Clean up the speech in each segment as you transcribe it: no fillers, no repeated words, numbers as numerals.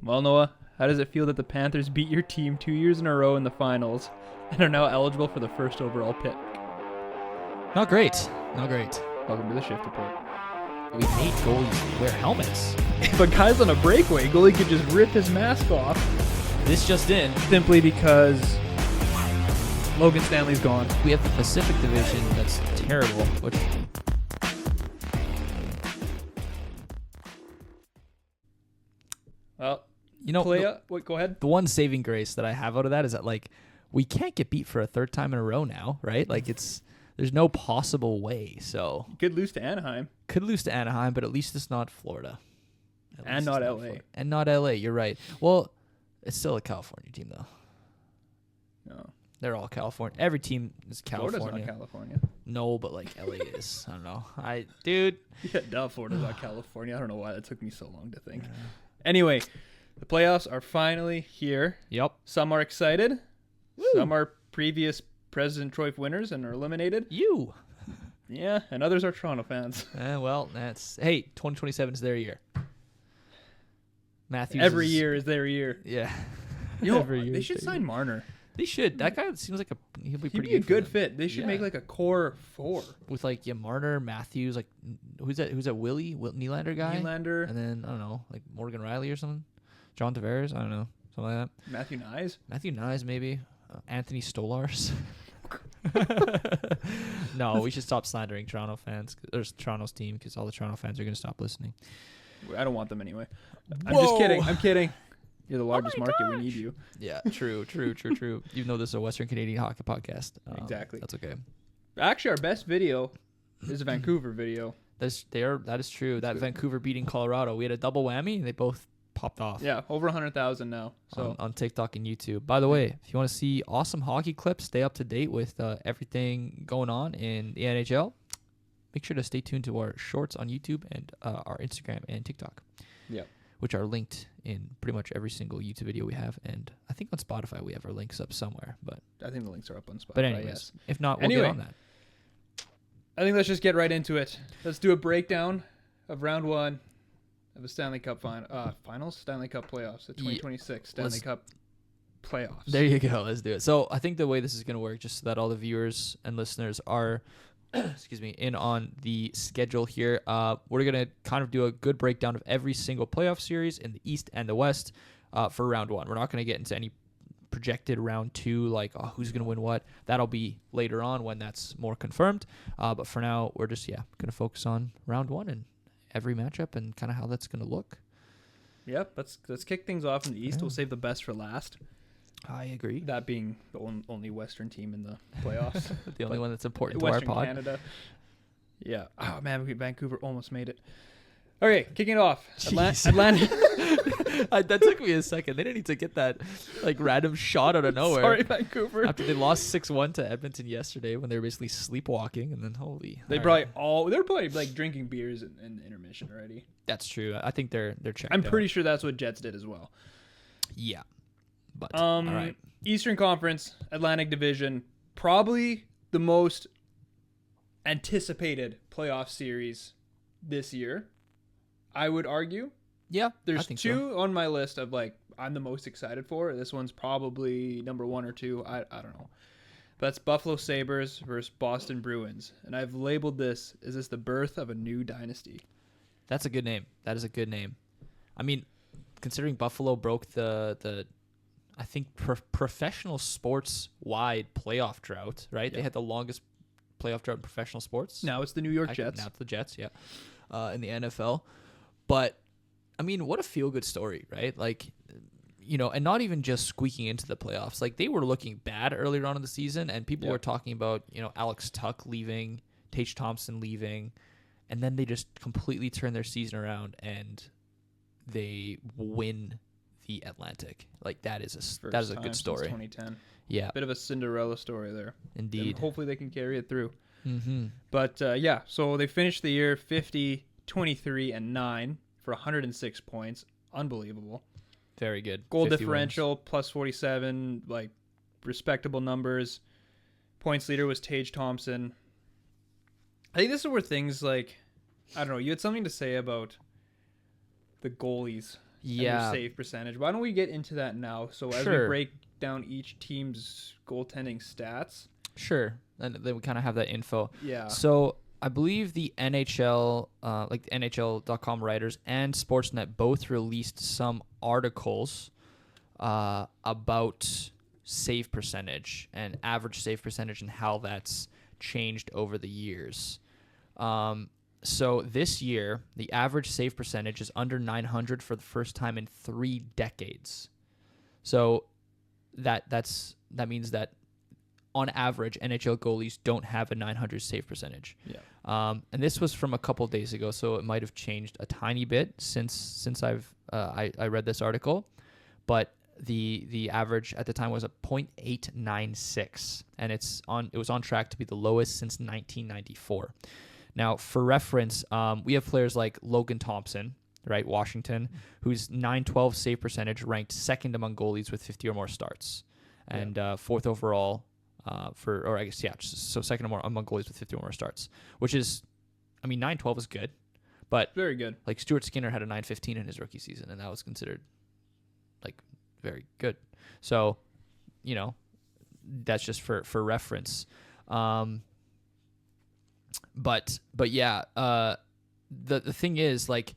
Well, Noah, how does it feel that the Panthers beat your team 2 years in a row in the finals and are now eligible for the first overall pick? Not great. Not great. Welcome to the Shift Report. We made goalies wear helmets. If a guy's on a breakaway, goalie could just rip his mask off. This just in. Simply because Logan Stanley's gone. We have the Pacific Division that's terrible. Which Well, you know, go ahead. the one saving grace that I have out of that is that like we can't get beat for a third time in a row now, right? Like there's no possible way. So You could lose to Anaheim. could lose to Anaheim, but at least it's not Florida. And not LA. And not LA. You're right. Well, it's still a California team though. No. They're all California. Every team is California. Florida's not California. No, but like LA is. I don't know. Dude. Yeah, duh, Florida's not California. I don't know why that took me so long to think. Anyway, the playoffs are finally here. Yep. Some are excited. Woo. Some are previous President Trophy winners and are eliminated. You. Yeah, and others are Toronto fans. Well, hey, 2027 is their year. Matthews. Every year is their year. Yeah. Every year they should sign Marner. They should. That guy seems like he'll be pretty He'd be a good. good fit. They should make like a core four with like Marner, Matthews, like who's that? Willie Nylander guy. Nylander, and then I don't know, like Morgan Riley or something. John Tavares, I don't know, something like that. Matthew Nyes maybe. Anthony Stolars. No, we should stop slandering Toronto fans. There's Toronto's team because all the Toronto fans are going to stop listening. I don't want them anyway. I'm just kidding. I'm kidding. You're the largest market. Gosh. We need you. Yeah, true. Even though this is a Western Canadian hockey podcast. Exactly. That's okay. Actually, our best video is a Vancouver video. That is true. That Vancouver beating Colorado. We had a double whammy. And they both popped off. Yeah, over 100,000 now. So on TikTok and YouTube. By the way, if you want to see awesome hockey clips, stay up to date with everything going on in the NHL, make sure to stay tuned to our shorts on YouTube and our Instagram and TikTok. Yeah. Which are linked in pretty much every single YouTube video we have. And I think on Spotify we have our links up somewhere. But I think the links are up on Spotify. But anyways, yes. If not, we'll get on that. I think let's just get right into it. Let's do a breakdown of round one of the Stanley Cup finals, Stanley Cup playoffs, the 2026 Stanley Cup playoffs. There you go. Let's do it. So I think the way this is going to work, just so that all the viewers and listeners are in on the schedule here. We're going to kind of do a good breakdown of every single playoff series in the East and the West for round one. We're not going to get into any projected round two, like who's going to win what. That'll be later on when that's more confirmed. But for now, we're just, going to focus on round one and every matchup and kind of how that's going to look. Yep, let's kick things off in the East. We'll save the best for last. I agree. That being the only Western team in the playoffs. The only one that's important Western to our pod. Canada. Yeah. Oh, man, Vancouver almost made it. Okay, kicking it off. Atlanta. That took me a second. They didn't need to get that random shot out of nowhere. Sorry, Vancouver. After they lost 6-1 to Edmonton yesterday when they were basically sleepwalking, and then they're probably drinking beers in intermission already. That's true. I think they're checked. I'm pretty sure that's what Jets did as well. Yeah. But all right. Eastern Conference, Atlantic Division, probably the most anticipated playoff series this year, I would argue. Yeah, there's two on my list of I'm the most excited for. This one's probably number one or two. I don't know. But that's Buffalo Sabres versus Boston Bruins. And I've labeled this, is this the birth of a new dynasty? That's a good name. That is a good name. I mean, considering Buffalo broke the I think professional sports wide playoff drought, right? Yeah. They had the longest playoff drought in professional sports. Now it's the New York Jets. Now it's the Jets, yeah. In the NFL. But I mean, what a feel-good story, right? And not even just squeaking into the playoffs. They were looking bad earlier on in the season, and people were talking about, Alex Tuch leaving, Tage Thompson leaving, and then they just completely turned their season around, and they win the Atlantic. That is a good story. 2010. Yeah. Bit of a Cinderella story there. Indeed. And hopefully they can carry it through. Mm-hmm. But, so they finished the year 50, 23, and 9 for 106 points. Unbelievable. Very good. Goal differential, wins. Plus 47, respectable numbers. Points leader was Tage Thompson. I think this is where things I don't know, you had something to say about the goalies Yeah. their save percentage. Why don't we get into that now? So as we Sure. break down each team's goaltending stats. Sure. And then we kind of have that info. Yeah. So I believe the NHL, like the NHL.com writers and Sportsnet both released some articles about save percentage and average save percentage and how that's changed over the years. So this year, the average save percentage is under 900 for the first time in 3 decades. So that means that on average, NHL goalies don't have a 900 save percentage. Yeah. And this was from a couple days ago, so it might have changed a tiny bit since I've I read this article, but the average at the time was a .896, and it was on track to be the lowest since 1994. Now, for reference, we have players like Logan Thompson, right, Washington, whose .912 save percentage ranked second among goalies with 50 or more starts, and fourth overall. So second among goalies with 50 or more starts, which is, I mean, 912 is good, but Very good. like Stuart Skinner had a 915 in his rookie season, and that was considered like very good. So, that's just for reference. But yeah, the thing is, like,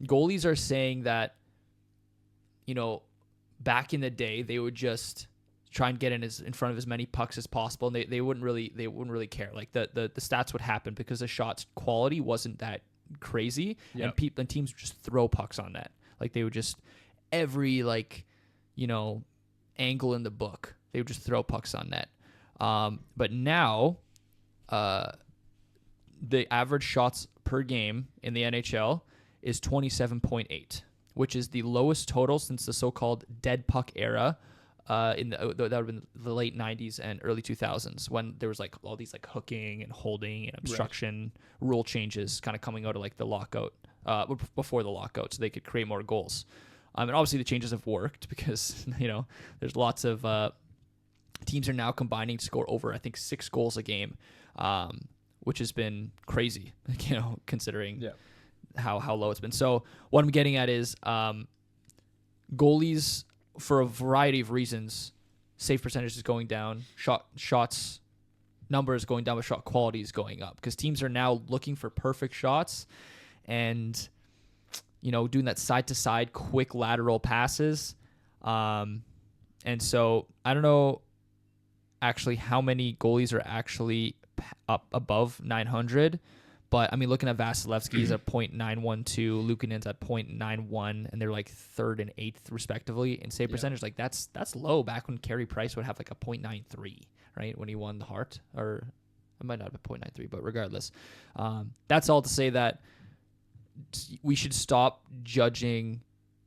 goalies are saying that, back in the day they would just try and get in front of as many pucks as possible, and they wouldn't really care. Like the stats would happen because the shot's quality wasn't that crazy, and teams would just throw pucks on net. Like they would just every angle in the book, they would just throw pucks on net. But now, the average shots per game in the NHL is 27.8, which is the lowest total since the so-called dead puck era. That would have been the late 90s and early 2000s, when there was like all these like hooking and holding and obstruction rule changes kind of coming out of like the lockout, before the lockout, so they could create more goals. And obviously the changes have worked because there's lots of teams are now combining to score over, I think, 6 goals a game, which has been crazy, considering how low it's been. So what I'm getting at is goalies, for a variety of reasons, save percentage is going down, shots numbers going down, but shot quality is going up because teams are now looking for perfect shots and doing that side to side quick lateral passes. And so I don't know actually how many goalies are actually up above 900. But, I mean, looking at Vasilevsky, he's at .912, Luukkonen's at .91, and they're like 3rd and 8th, respectively, in save percentage. Like, that's low back when Carey Price would have like a .93, right, when he won the Hart. Or it might not have been .93, but regardless. That's all to say that we should stop judging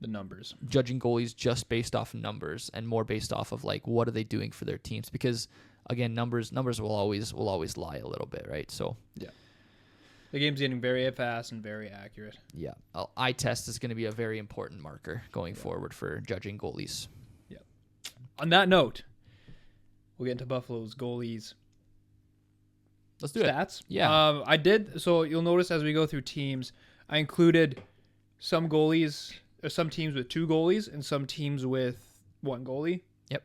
goalies just based off numbers and more based off of, like, what are they doing for their teams. Because, again, numbers will always lie a little bit, right? So, yeah. The game's getting very fast and very accurate. Yeah. Eye test is going to be a very important marker going forward for judging goalies. Yeah. On that note, we'll get into Buffalo's goalies. Let's do stats. It. Yeah. I did. So you'll notice as we go through teams, I included some goalies, or some teams with 2 goalies and some teams with 1 goalie. Yep.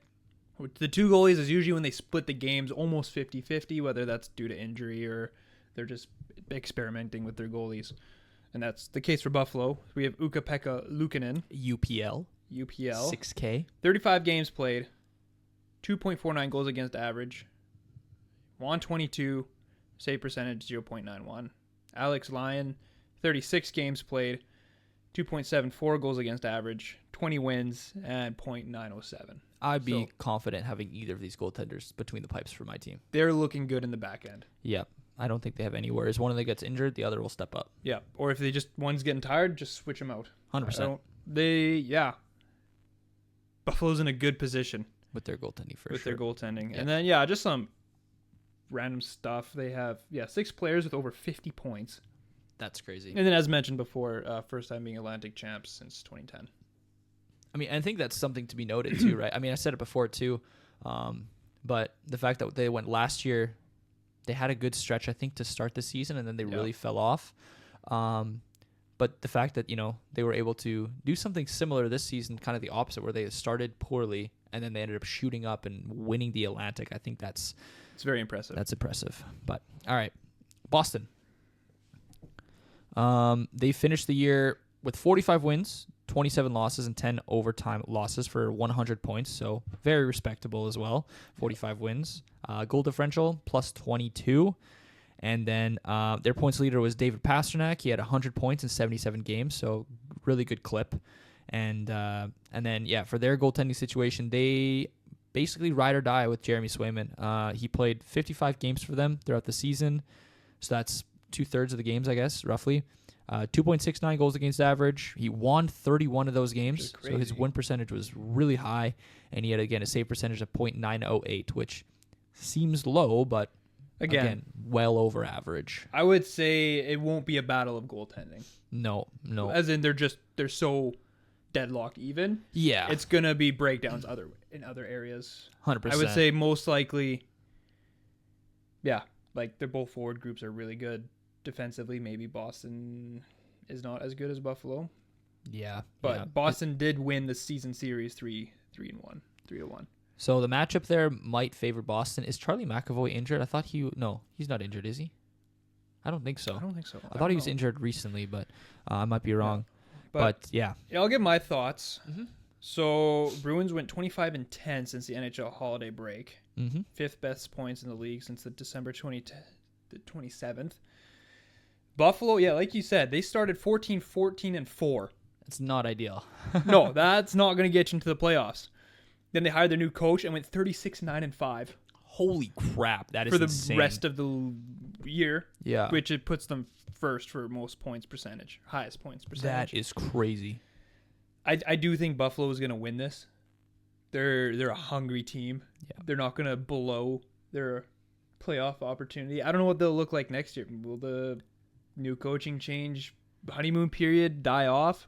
The 2 goalies is usually when they split the games almost 50-50, whether that's due to injury or they're just experimenting with their goalies. And that's the case for Buffalo. We have Ukko-Pekka Luukkonen. UPL. 6K. 35 games played. 2.49 goals against average. 122. Save percentage 0.91. Alex Lyon. 36 games played. 2.74 goals against average. 20 wins and .907. I'd be confident having either of these goaltenders between the pipes for my team. They're looking good in the back end. Yeah. I don't think they have any worries. One of them gets injured, the other will step up. Yeah, or if they one's getting tired, just switch them out. 100%. Buffalo's in a good position with their goaltending with their goaltending. Yeah. And then just some random stuff. They have 6 players with over 50 points. That's crazy. And then, as mentioned before, first time being Atlantic champs since 2010. I mean, I think that's something to be noted too, right? I mean, I said it before too, but the fact that they went last year. They had a good stretch, I think, to start the season, and then they really fell off. But the fact that, they were able to do something similar this season, kind of the opposite, where they started poorly and then they ended up shooting up and winning the Atlantic, I think it's very impressive. That's impressive. But all right, Boston. They finished the year with 45 wins, 27 losses, and 10 overtime losses for 100 points. So very respectable as well. 45 wins. Goal differential plus 22. And then their points leader was David Pastrnak. He had 100 points in 77 games, so really good clip. And then, for their goaltending situation, they basically ride or die with Jeremy Swayman. He played 55 games for them throughout the season, so that's 2/3 of the games, I guess, roughly. 2.69 goals against average. He won 31 of those games, so his win percentage was really high, and he had, again, a save percentage of .908, which seems low, but again, well over average. I would say it won't be a battle of goaltending. No. As in they're so deadlock even. Yeah. It's going to be breakdowns in other areas. 100%. I would say most likely, like their both forward groups are really good. Defensively, maybe Boston is not as good as Buffalo. Yeah. But Boston did win the season series 3-1. So the matchup there might favor Boston. Is Charlie McAvoy injured? I thought he's not injured, is he? I don't think so. I don't think so. I thought he was injured recently, but I might be wrong. But yeah. I'll give my thoughts. Mm-hmm. So Bruins went 25-10 since the NHL holiday break. Mm-hmm. 5th best points in the league since the December 27th. Buffalo, like you said, they started 14-14-4. It's not ideal. No, that's not going to get you into the playoffs. Then they hired their new coach and went 36-9-5. Holy crap, that is for insane. The rest of the year. Yeah. Which it puts them first for most points percentage, highest points percentage. That is crazy. I do think Buffalo is going to win this. They're a hungry team. Yeah. They're not going to blow their playoff opportunity. I don't know what they'll look like next year. Will the new coaching change honeymoon period die off?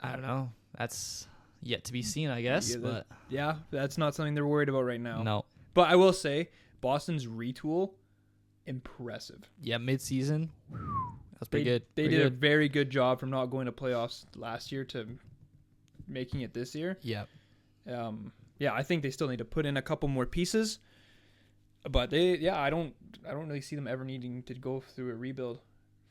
I don't know. That's yet to be seen, I guess. That's not something they're worried about right now. No. But I will say, Boston's retool, impressive. Yeah, mid-season, that's pretty good. They did a very good job from not going to playoffs last year to making it this year. Yeah. I think they still need to put in a couple more pieces. But I don't really see them ever needing to go through a rebuild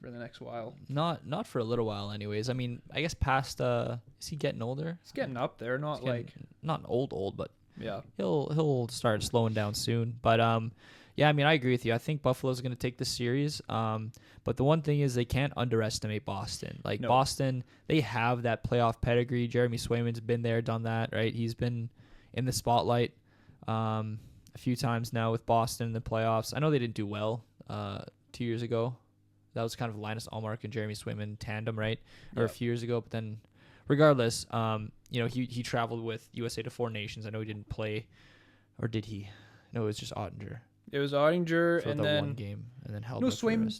for the next while. Not for a little while, anyways. I mean, I guess past is he getting older? He's getting up there, not old, but yeah, he'll start slowing down soon. But I mean, I agree with you. I think Buffalo's going to take this series. But the one thing is they can't underestimate Boston. Boston, they have that playoff pedigree. Jeremy Swayman's been there, done that, right? He's been in the spotlight a few times now with Boston in the playoffs. I know they didn't do well 2 years ago. That was kind of Linus Ullmark and Jeremy Swayman tandem, right? Or a few years ago. But then, regardless, he traveled with USA to 4 nations. I know he didn't play, or did he? No, it was just Ottinger. It was Ottinger, for and the then one game, and then Hellberg. No, Swayman.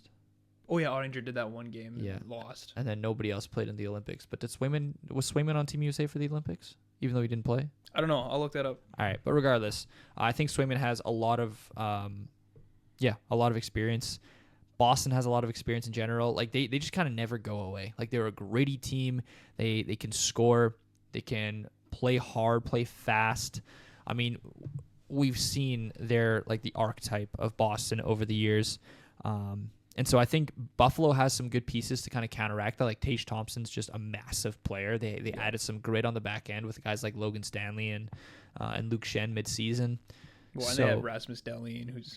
Oh yeah, Ottinger did that one game. Yeah, and lost. And then nobody else played in the Olympics. But was Swayman on Team USA for the Olympics, even though he didn't play? I don't know. I'll look that up. All right, but regardless, I think Swayman has a lot of experience. Boston has a lot of experience in general. Like they just kind of never go away. Like they're a gritty team. They can score. They can play hard, play fast. I mean, we've seen their the archetype of Boston over the years. And so I think Buffalo has some good pieces to kind of counteract that. Like Tage Thompson's just a massive player. They added some grit on the back end with guys like Logan Stanley and Luke Shen mid-season. Well, and they have Rasmus Dahlin, who's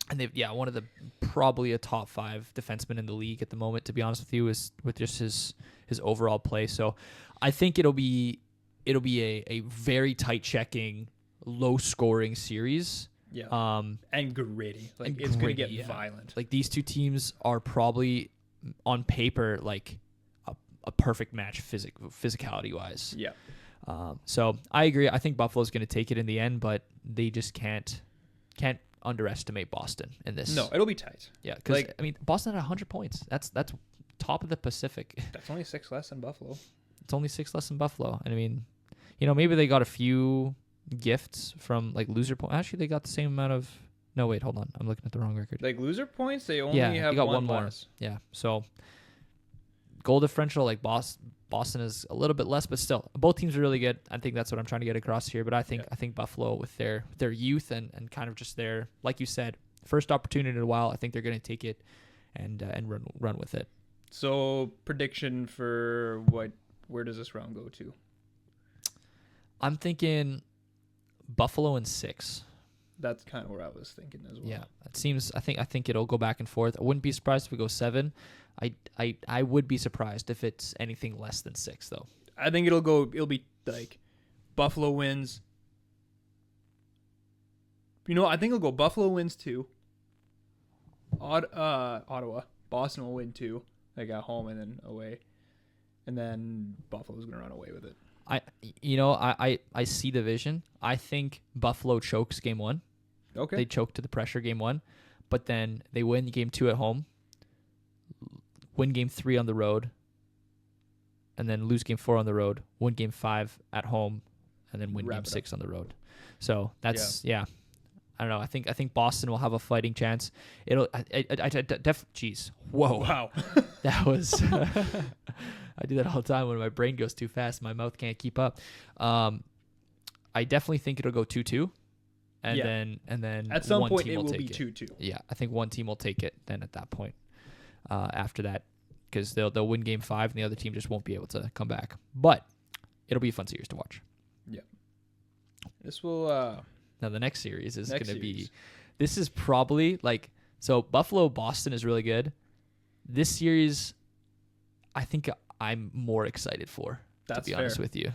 one of the probably a top 5 defenseman in the league at the moment. To be honest with you, is with just his overall play. So I think it'll be a very tight checking, low scoring series. Yeah. And gritty. It's going to get violent. These two teams are probably on paper a perfect match physicality wise. Yeah. So I agree. I think Buffalo's going to take it in the end, but they just can't underestimate Boston in this. No, it'll be tight. Yeah, because Boston had 100 points. That's top of the Pacific. That's only 6 less than Buffalo. It's only 6 less than Buffalo, and I mean, maybe they got a few gifts from loser points. Actually, they got the same amount of. No, wait, hold on. I'm looking at the wrong record. Loser points, they only have got one more. less. Yeah, so Goal differential, like Boston is a little bit less, but still, both teams are really good. I think that's what I'm trying to get across here. But I think Buffalo, with their youth and kind of just their, like you said, first opportunity in a while, I think they're going to take it and run with it. So prediction for where does this round go to? I'm thinking Buffalo in 6. That's kind of where I was thinking as well. Yeah, it seems. I think it'll go back and forth. I wouldn't be surprised if it goes 7. I would be surprised if it's anything less than 6 though. I think it'll be like Buffalo wins. I think it'll go Buffalo wins 2. Ottawa, Boston will win 2, like at home and then away, and then Buffalo's gonna run away with it. I see the vision. I think Buffalo chokes game 1. Okay. They choke to the pressure game 1, but then they win game 2 at home, win game 3 on the road, and then lose game 4 on the road, win game 5 at home, and then win game 6 on the road. So that's I don't know. I think Boston will have a fighting chance. Jeez. Whoa. Wow. That was I do that all the time when my brain goes too fast. My mouth can't keep up. I definitely think it'll go 2-2. And then at some point it will be 2-2. Yeah, I think one team will take it then at that point. After that, because they'll win game 5 and the other team just won't be able to come back. But it'll be a fun series to watch. Yeah. This will now the next series is going to be, this is probably so Buffalo Boston is really good. This series, I think I'm more excited for. That's to be honest with you.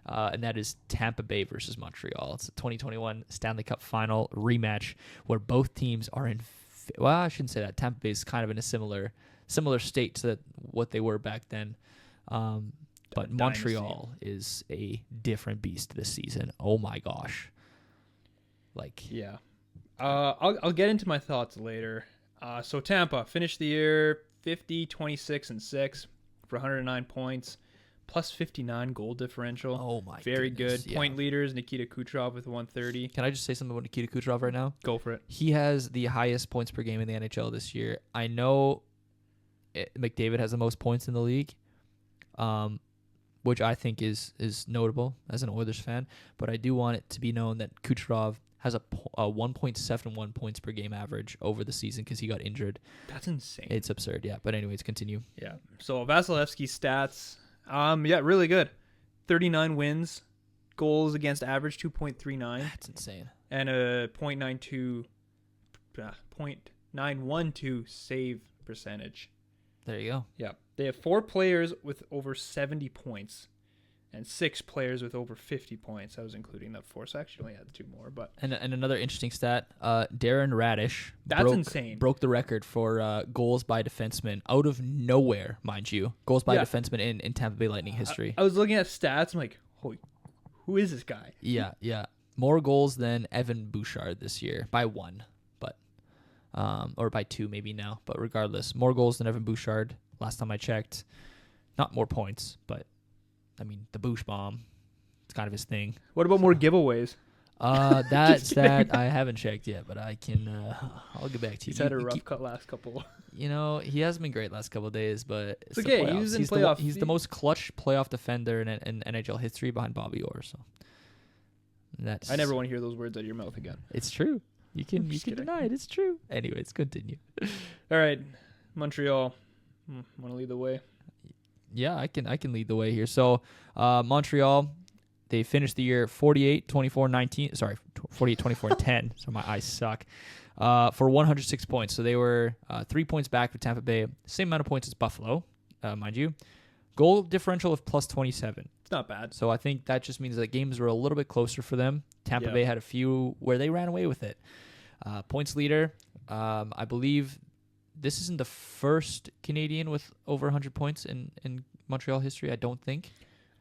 And that is Tampa Bay versus Montreal. It's a 2021 Stanley Cup Final rematch where both teams are in. Well, I shouldn't say that. Tampa Bay is kind of in a similar state to what they were back then. But Montreal is a different beast this season. Oh my gosh! Yeah, I'll get into my thoughts later. So Tampa finished the year 50-26-6 for 109 points. Plus 59 goal differential. Oh my! Very goodness, good. Point leaders: Nikita Kucherov with 130. Can I just say something about Nikita Kucherov right now? Go for it. He has the highest points per game in the NHL this year. I know McDavid has the most points in the league, which I think is notable as an Oilers fan. But I do want it to be known that Kucherov has a 1.71 points per game average over the season because he got injured. That's insane. It's absurd. Yeah. But anyways, continue. Yeah. So Vasilevsky's stats. Really good. 39 wins, goals against average 2.39. That's insane. And a .912 save percentage. There you go. Yeah. They have 4 players with over 70 points and 6 players with over 50 points. I was including that 4, so I actually only had 2 more. But and another interesting stat, Darren Radish insane. Broke the record for goals by defenseman out of nowhere, mind you. Goals by defenseman in Tampa Bay Lightning history. I was looking at stats. I'm like, holy, who is this guy? Yeah. More goals than Evan Bouchard this year by 1, but or by 2 maybe now. But regardless, more goals than Evan Bouchard last time I checked. Not more points, but I mean, the Boosh bomb, it's kind of his thing. What about more giveaways? That I haven't checked yet, but I can. I'll get back to you. He's had a rough cut last couple. He hasn't been great last couple of days, but it's okay. He was in playoffs. He's the most clutch playoff defender in NHL history behind Bobby Orr. So I never want to hear those words out of your mouth again. It's true. You can deny it. It's true. Anyways, continue. All right, Montreal. Want to lead the way? Yeah, I can lead the way here. So, Montreal, they finished the year 48-24-19. Sorry, 48-24-10. So my eyes suck. For 106 points. So they were 3 points back with Tampa Bay. Same amount of points as Buffalo, mind you. Goal differential of plus 27. It's not bad. So I think that just means that games were a little bit closer for them. Tampa Bay had a few where they ran away with it. Points leader, I believe this isn't the first Canadian with over 100 points in Montreal history, I don't think.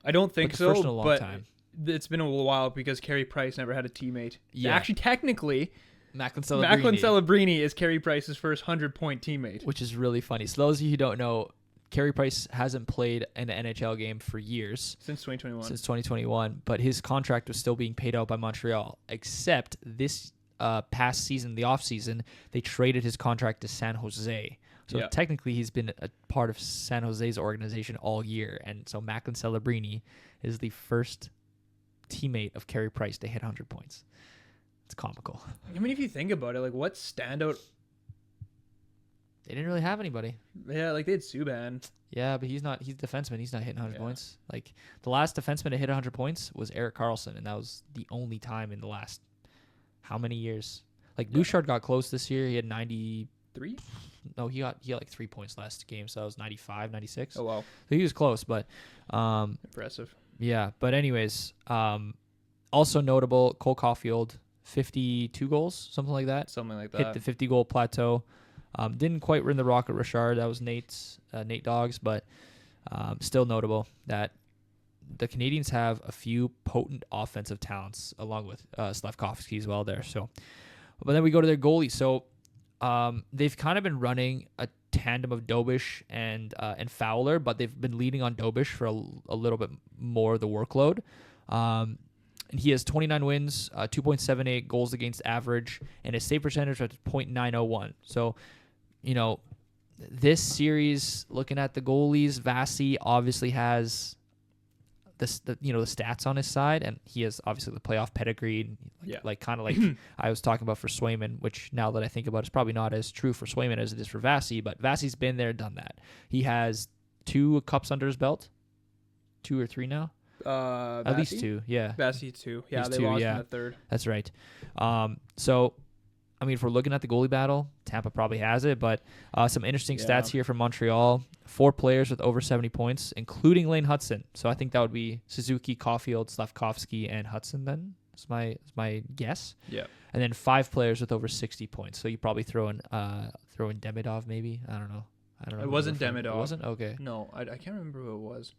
I don't think so, first in a long time. It's been a little while because Carey Price never had a teammate. Yeah. Actually, technically, Macklin Celebrini is Carey Price's first 100-point teammate. Which is really funny. So those of you who don't know, Carey Price hasn't played an NHL game for years. Since 2021. But his contract was still being paid out by Montreal, except this past season, the offseason, they traded his contract to San Jose. So technically, he's been a part of San Jose's organization all year. And so Macklin Celebrini is the first teammate of Carey Price to hit 100 points. It's comical. I mean, if you think about it, like, what standout? They didn't really have anybody. Yeah, like they had Subban. Yeah, but he's defenseman. He's not hitting 100 points. Like, the last defenseman to hit 100 points was Erik Karlsson, and that was the only time in the last how many years? Like, Bouchard got close this year. He had 93. No, he got like 3 points last game, so that was 95, 96. Oh, wow. So he was close, but impressive. Yeah, but anyways, also notable, Cole Caulfield, 52 goals, something like that. Something like that. Hit the 50-goal plateau. Didn't quite win the Rocket Richard. That was Nate Doggs, but still notable that the Canadiens have a few potent offensive talents along with Slavkovsky as well there. So, but then we go to their goalie. So they've kind of been running a tandem of Dobish and Fowler, but they've been leading on Dobish for a little bit more of the workload. And he has 29 wins, 2.78 goals against average, and his save percentage at .901. So, this series, looking at the goalies, Vasi obviously has the stats on his side, and he has obviously the playoff pedigree, like I was talking about for Swayman, which now that I think about it, is probably not as true for Swayman as it is for Vasi, but Vasi's been there, done that. He has 2 cups under his belt, 2 or 3 now. At least 2, yeah. Vasi 2. Yeah, they 2, lost in the third. That's right. So, I mean, if we're looking at the goalie battle, Tampa probably has it, but some interesting stats here from Montreal. 4 players with over 70 points, including Lane Hudson. So I think that would be Suzuki, Caulfield, Slavkovsky, and Hudson then. That's my guess. Yeah. And then 5 players with over 60 points. So you probably throw in Demidov maybe. I don't know. It wasn't Demidov. It wasn't? Okay. No, I can't remember who it was.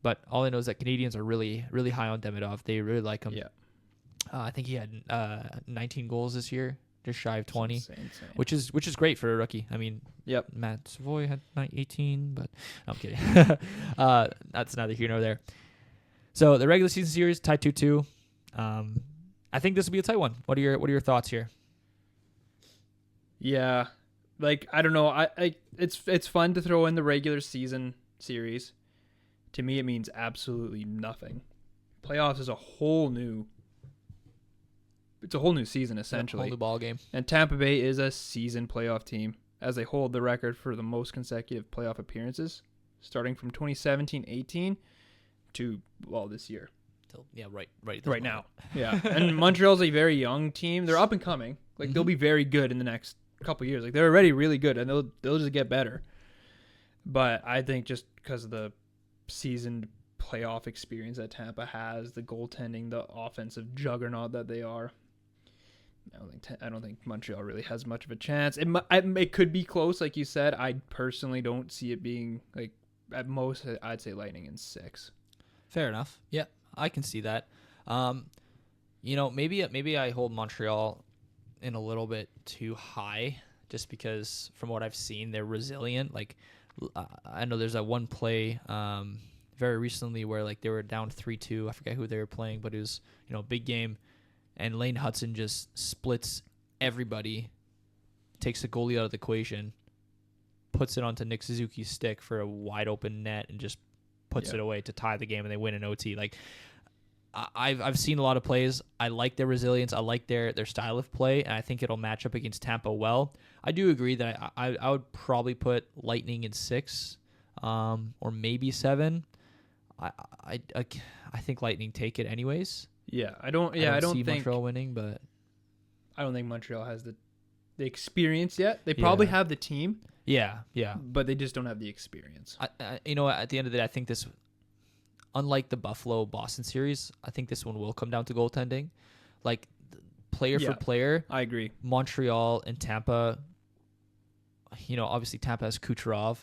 But all I know is that Canadians are really, really high on Demidov. They really like him. Yeah. I think he had 19 goals this year, just shy of 20, insane. which is great for a rookie. I mean, yep. Matt Savoy had 18, but no, I'm kidding. That's neither here nor there. So the regular season series tied 2-2. I think this will be a tight one. What are your thoughts here? Yeah, like I don't know. It's fun to throw in the regular season series. To me, it means absolutely nothing. Playoffs is a whole new season, essentially. Whole new ball game. And Tampa Bay is a seasoned playoff team, as they hold the record for the most consecutive playoff appearances, starting from 2017-18 to, this year. Right now. Yeah. And Montreal's a very young team. They're up and coming. Like, they'll be very good in the next couple years. Like, they're already really good, and they'll just get better. But I think just because of the seasoned playoff experience that Tampa has, the goaltending, the offensive juggernaut that they are, I don't think Montreal really has much of a chance. It could be close, like you said. I personally don't see it being, like, at most I'd say Lightning in 6. Fair enough. Yeah, I can see that. Maybe I hold Montreal in a little bit too high, just because from what I've seen, they're resilient. Like, I know there's that one play very recently where, like, they were down 3-2. I forget who they were playing, but it was, big game. And Lane Hudson just splits everybody, takes the goalie out of the equation, puts it onto Nick Suzuki's stick for a wide open net, and just puts it away to tie the game, and they win in OT. Like, I've seen a lot of plays. I like their resilience. I like their style of play, and I think it'll match up against Tampa well. I do agree that I would probably put Lightning in 6, or maybe 7. I think Lightning take it anyways. Yeah, I don't see think Montreal winning, but I don't think Montreal has the experience yet. They probably have the team. Yeah, but they just don't have the experience. At the end of the day, I think this, unlike the Buffalo-Boston series, I think this one will come down to goaltending. Like, player for player, I agree. Montreal and Tampa, obviously Tampa has Kucherov,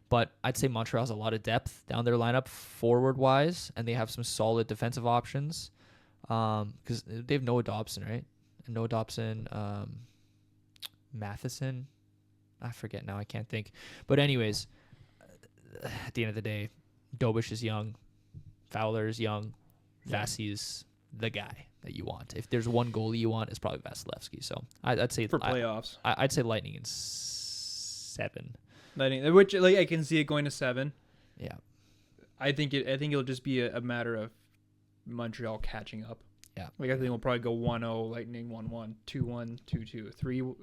but I'd say Montreal has a lot of depth down their lineup forward-wise, and they have some solid defensive options. Because they have Noah Dobson, right? And Noah Dobson, Matheson, I forget now, I can't think. But anyways, at the end of the day, Dobish is young, Fowler is young, Vasi is the guy that you want. If there's one goalie you want, it's probably Vasilevsky. So I'd say for playoffs, I'd say Lightning in 6. 7. Lightning, which like I can see it going to 7. Yeah. I think it'll just be a matter of Montreal catching up. Yeah. Like I think we'll probably go 1-0, Lightning 1-1, 2-1, 2-2,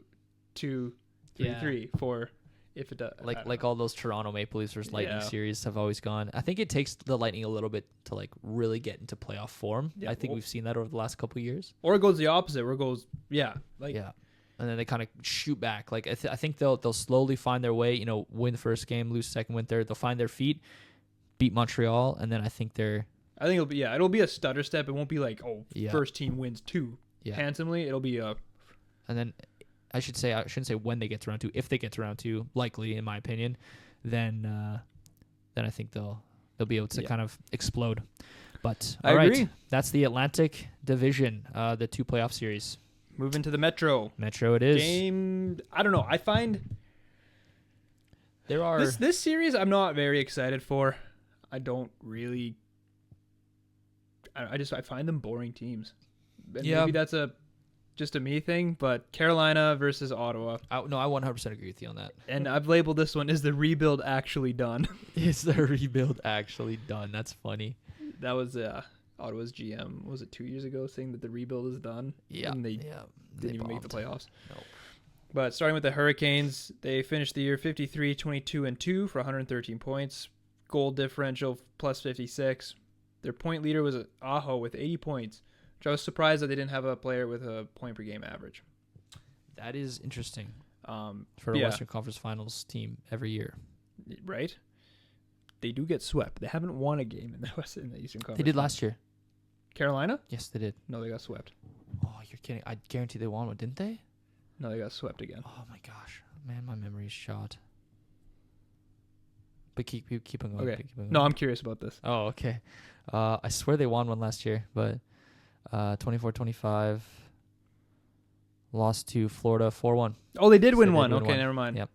3-2, 3-3, 4. If it does, Like all those Toronto Maple Leafs versus Lightning Yeah. series have always gone. I think it takes the Lightning a little bit to like really get into playoff form. Yeah, I think well- we've seen that over the last couple of years. or it goes the opposite, where it goes Yeah, and then they kind of shoot back. Like I think they'll slowly find their way. You know, win the first game, lose second, win third. They'll find their feet, beat Montreal, and then I think I think it'll be a stutter step. It won't be like Yeah. first team wins 2 Yeah. handsomely. It'll be a and then I shouldn't say when they get to round 2. If they get to round 2, likely in my opinion, then I think they'll be able to kind of explode. But I all right, agree. that's the Atlantic Division, the 2 playoff series. move into the Metro Metro it is. game. I don't know. I find There are this series I'm not very excited for. I don't really. I find them boring teams. And Yeah. maybe that's just a me thing, but Carolina versus Ottawa, I 100% agree with you on that. and I've labeled this one: is the rebuild actually done? Is the rebuild actually done? That's funny. That was Ottawa's GM. Was it 2 years ago saying that the rebuild is done? Yeah, and they yeah, didn't even make the bombed. playoffs. Nope. But starting with the Hurricanes, they finished the year 53, 22, and 2 for 113 points. Goal differential plus 56. Their point leader was Aho with 80 points, which I was surprised that they didn't have a player with a point per game average. That is interesting For for a Western Conference Finals team every year. Right? They do get swept. They haven't won a game in the Eastern Conference. They did last year. Carolina? Yes, they did. No, they got swept. Oh, you're kidding. I guarantee they won one, didn't they? No, they got swept again. Oh my gosh. Man, my memory is shot. But keep on going. Okay. Keep on going. No, I'm curious about this. Oh, okay. I swear they won one last year, but 24-25 lost to Florida 4-1. Oh, they did So win they did one. win Okay, one. never mind. Yep.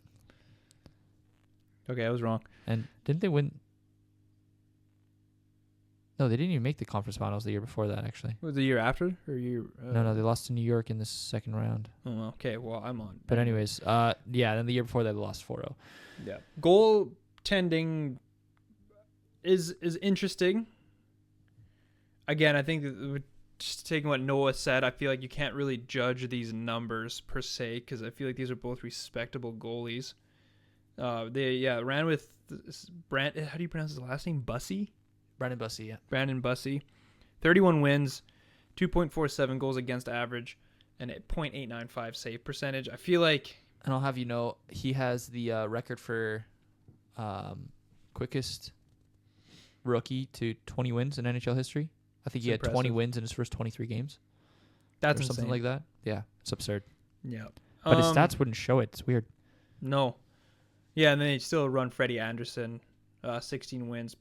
Okay, I was wrong. And didn't they win? No, they didn't even make the conference finals the year before that, actually. Was it the year after or year? No, they lost to New York in the second round. Oh, okay. Well, I'm on. But anyways, yeah, then the year before that they lost 4-0. Yeah. Goaltending is interesting. Again, I think that just taking what Noah said, I feel like you can't really judge these numbers per se because I feel like these are both respectable goalies. They ran with Brand. How do you pronounce his last name? Bussey. Brandon Bussey, yeah. Brandon Bussey, 31 wins, 2.47 goals against average, and a .895 save percentage. I feel like And I'll have you know, he has the record for quickest rookie to 20 wins in NHL history. I think he had 20 impressive. wins in his first 23 games. that's or something insane. like that. Yeah, it's absurd. Yeah, But his stats wouldn't show it. It's weird. No. Yeah, and then they still run Freddie Anderson, 16 wins,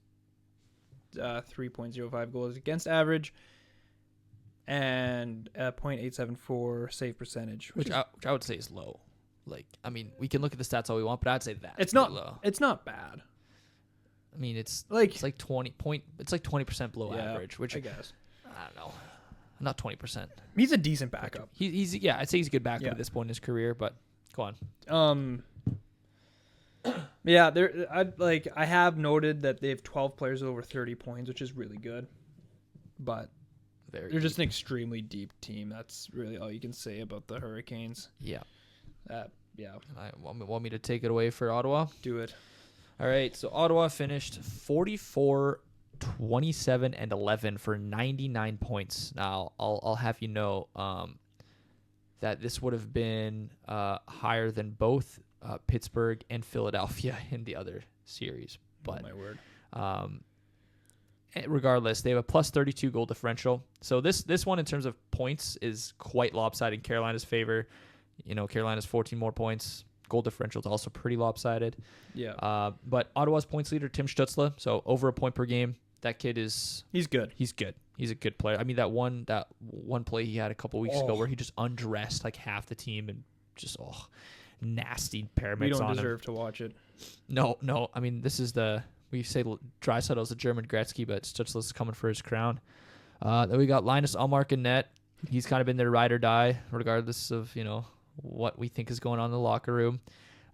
3.05 goals against average, and a .874 save percentage, Which I would say is low. Like, I mean, we can look at the stats all we want, but I'd say that's it's pretty not low. it's not bad. I mean, it's Like like 20% below yeah, average, which I guess I don't know. Not 20%. he's a decent backup. He's yeah, I'd say he's a good backup Yeah. at this point in his career, but go on. Yeah, I have noted that they have 12 players with over 30 points, which is really good, but Very they're just deep. an extremely deep team. That's really all you can say about the Hurricanes. Yeah. Yeah, I want me to take it away for Ottawa. do it. All right, so Ottawa finished 44, 27, and 11 for 99 points. Now, I'll have you know that this would have been higher than both Pittsburgh and Philadelphia in the other series. But Oh, my word. regardless, they have a plus 32 goal differential. So this one in terms of points is quite lopsided in Carolina's favor. You know, Carolina's 14 more points. Goal differential is also pretty lopsided. Yeah, But Ottawa's points leader, Tim Stutzla, so over a point per game. That kid is he's good. he's good. He's a good player. I mean, that one play he had a couple weeks ago where he just undressed like half the team and just nasty paramedics We don't on deserve to watch it. him. No. I mean, this is we say Draisaitl's the German Gretzky, but Stutzla's coming for his crown. Then we got Linus Ullmark in net. He's kind of been their ride or die, regardless of what we think is going on in the locker room.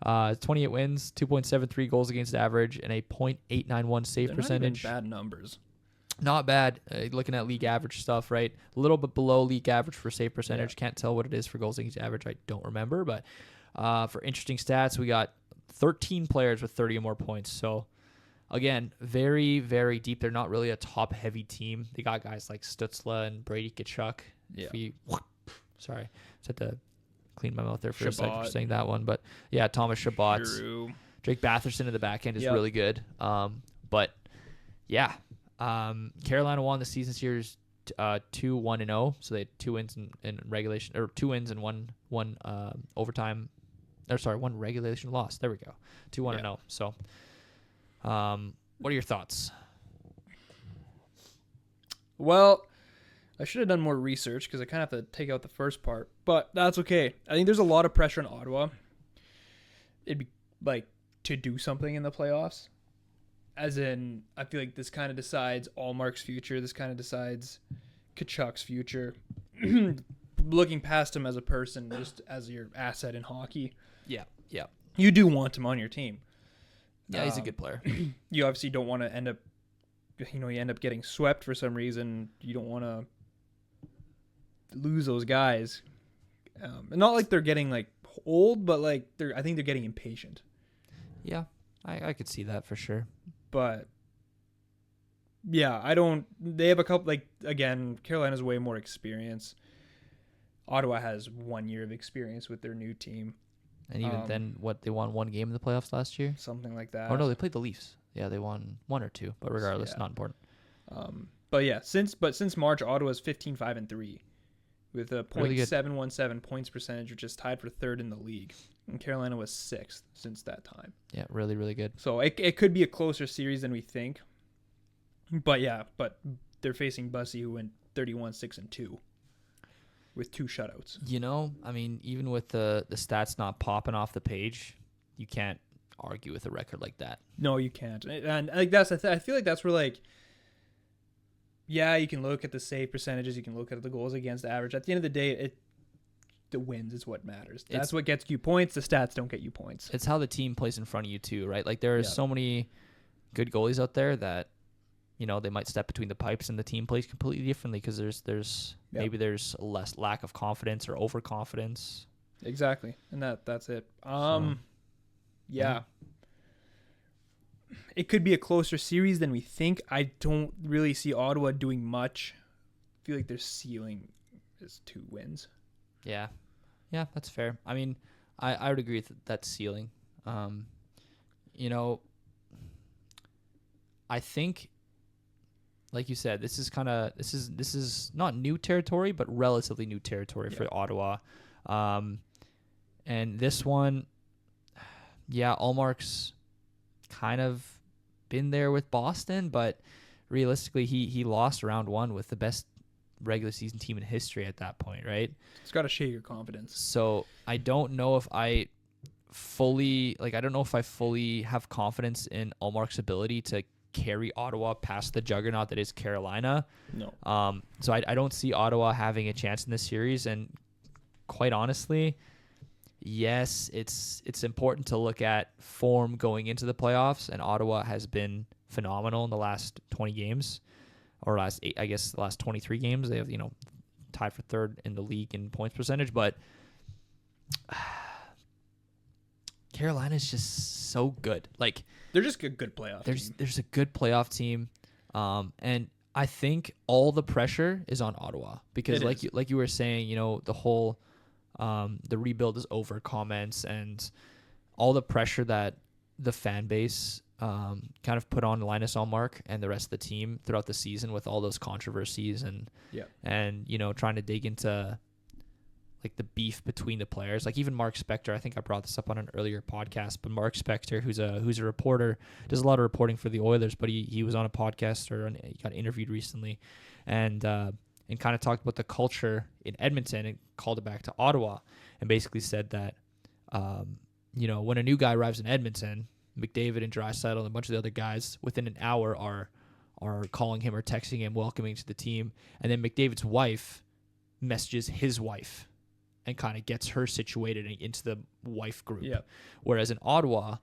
28 wins, 2.73 goals against average, and a .891 save They're percentage. Not even bad numbers. Not bad. Looking at league average stuff, right? A little bit below league average for save percentage. Yeah. Can't tell what it is for goals against average. I don't remember. But for interesting stats, we got 13 players with 30 or more points. So, again, very, very deep. They're not really a top-heavy team. They got guys like Stützle and Brady Tkachuk. Yeah. Sorry. Just had to clean my mouth there for a second for Shabbat. saying that one. But, yeah, Thomas Chabot. Giroux. Drake Batherson in the back end is Yep. really good. But, yeah. Carolina won the season series 2-1-0, so they had 2 wins in regulation, or 2 wins and one overtime, or sorry, 1 regulation loss. There we go, 2-1-0. So, what are your thoughts? Well, I should have done more research because I kind of have to take out the first part, but that's okay. I think there's a lot of pressure on Ottawa. It'd be like to do something in the playoffs. As in, I feel like this kind of decides Allmark's future. This kind of decides Kachuk's future. Looking past him as a person, just as your asset in hockey, Yeah. you do want him on your team. Yeah, he's a good player. You obviously don't want to end up, you end up getting swept for some reason. You don't want to lose those guys. And not like they're getting like old, but like I think they're getting impatient. Yeah, I could see that for sure. But yeah, they have a couple, like, again, Carolina's way more experience. Ottawa has 1 year of experience with their new team. And even then, they won 1 game in the playoffs last year? Something like that. Oh, no, they played the Leafs. Yeah, they won 1 or 2, but regardless, Yeah. not important. But yeah, since March, Ottawa's 15-5-3 with a Really good. .717 points percentage, which is tied for 3rd in the league. And Carolina was 6th since that time. Yeah, really, really good. So it could be a closer series than we think. But yeah, they're facing Bussy, who went 31-6-2 with 2 shutouts. I mean, even with the stats not popping off the page, you can't argue with a record like that. No, you can't. And like I feel like that's where, like, yeah, you can look at the save percentages, you can look at the goals against average. At the end of the day, the wins is what matters. That's what gets you points. The stats don't get you points. It's how the team plays in front of you too, right? Like there are Yeah. so many good goalies out there that they might step between the pipes and the team plays completely differently because there's Yeah. maybe there's less lack of confidence or overconfidence. Exactly, and that's it. Yeah. It could be a closer series than we think. I don't really see Ottawa doing much. I feel like their ceiling is 2 wins. Yeah, that's fair. I mean, I would agree with that ceiling. I think, like you said, this is not new territory, but relatively new territory for Ottawa. And this one, Allmark's kind of been there with Boston, but realistically, he lost round 1 with the best regular season team in history at that point, right? It's got to shake your confidence. So I don't know if I fully have confidence in Allmark's ability to carry Ottawa past the juggernaut that is Carolina. No. So I don't see Ottawa having a chance in this series. And quite honestly, yes, it's important to look at form going into the playoffs, and Ottawa has been phenomenal in the last 20 games, or last 23 games. They have, tied for 3rd in the league in points percentage, but Carolina's just so good. Like, They're just a good playoff team. There's a good playoff team, and I think all the pressure is on Ottawa because, like you were saying, the whole the rebuild is over comments and all the pressure that the fan base kind of put on Linus Ullmark and the rest of the team throughout the season with all those controversies and trying to dig into like the beef between the players. Like even Mark Spector, I think I brought this up on an earlier podcast, but Mark Spector, who's a reporter, does a lot of reporting for the Oilers, but he was on a podcast he got interviewed recently and kind of talked about the culture in Edmonton and called it back to Ottawa and basically said that, when a new guy arrives in Edmonton, McDavid and Draisaitl and a bunch of the other guys within an hour are calling him or texting him, welcoming to the team. And then McDavid's wife messages his wife and kind of gets her situated into the wife group. Yeah. Whereas in Ottawa,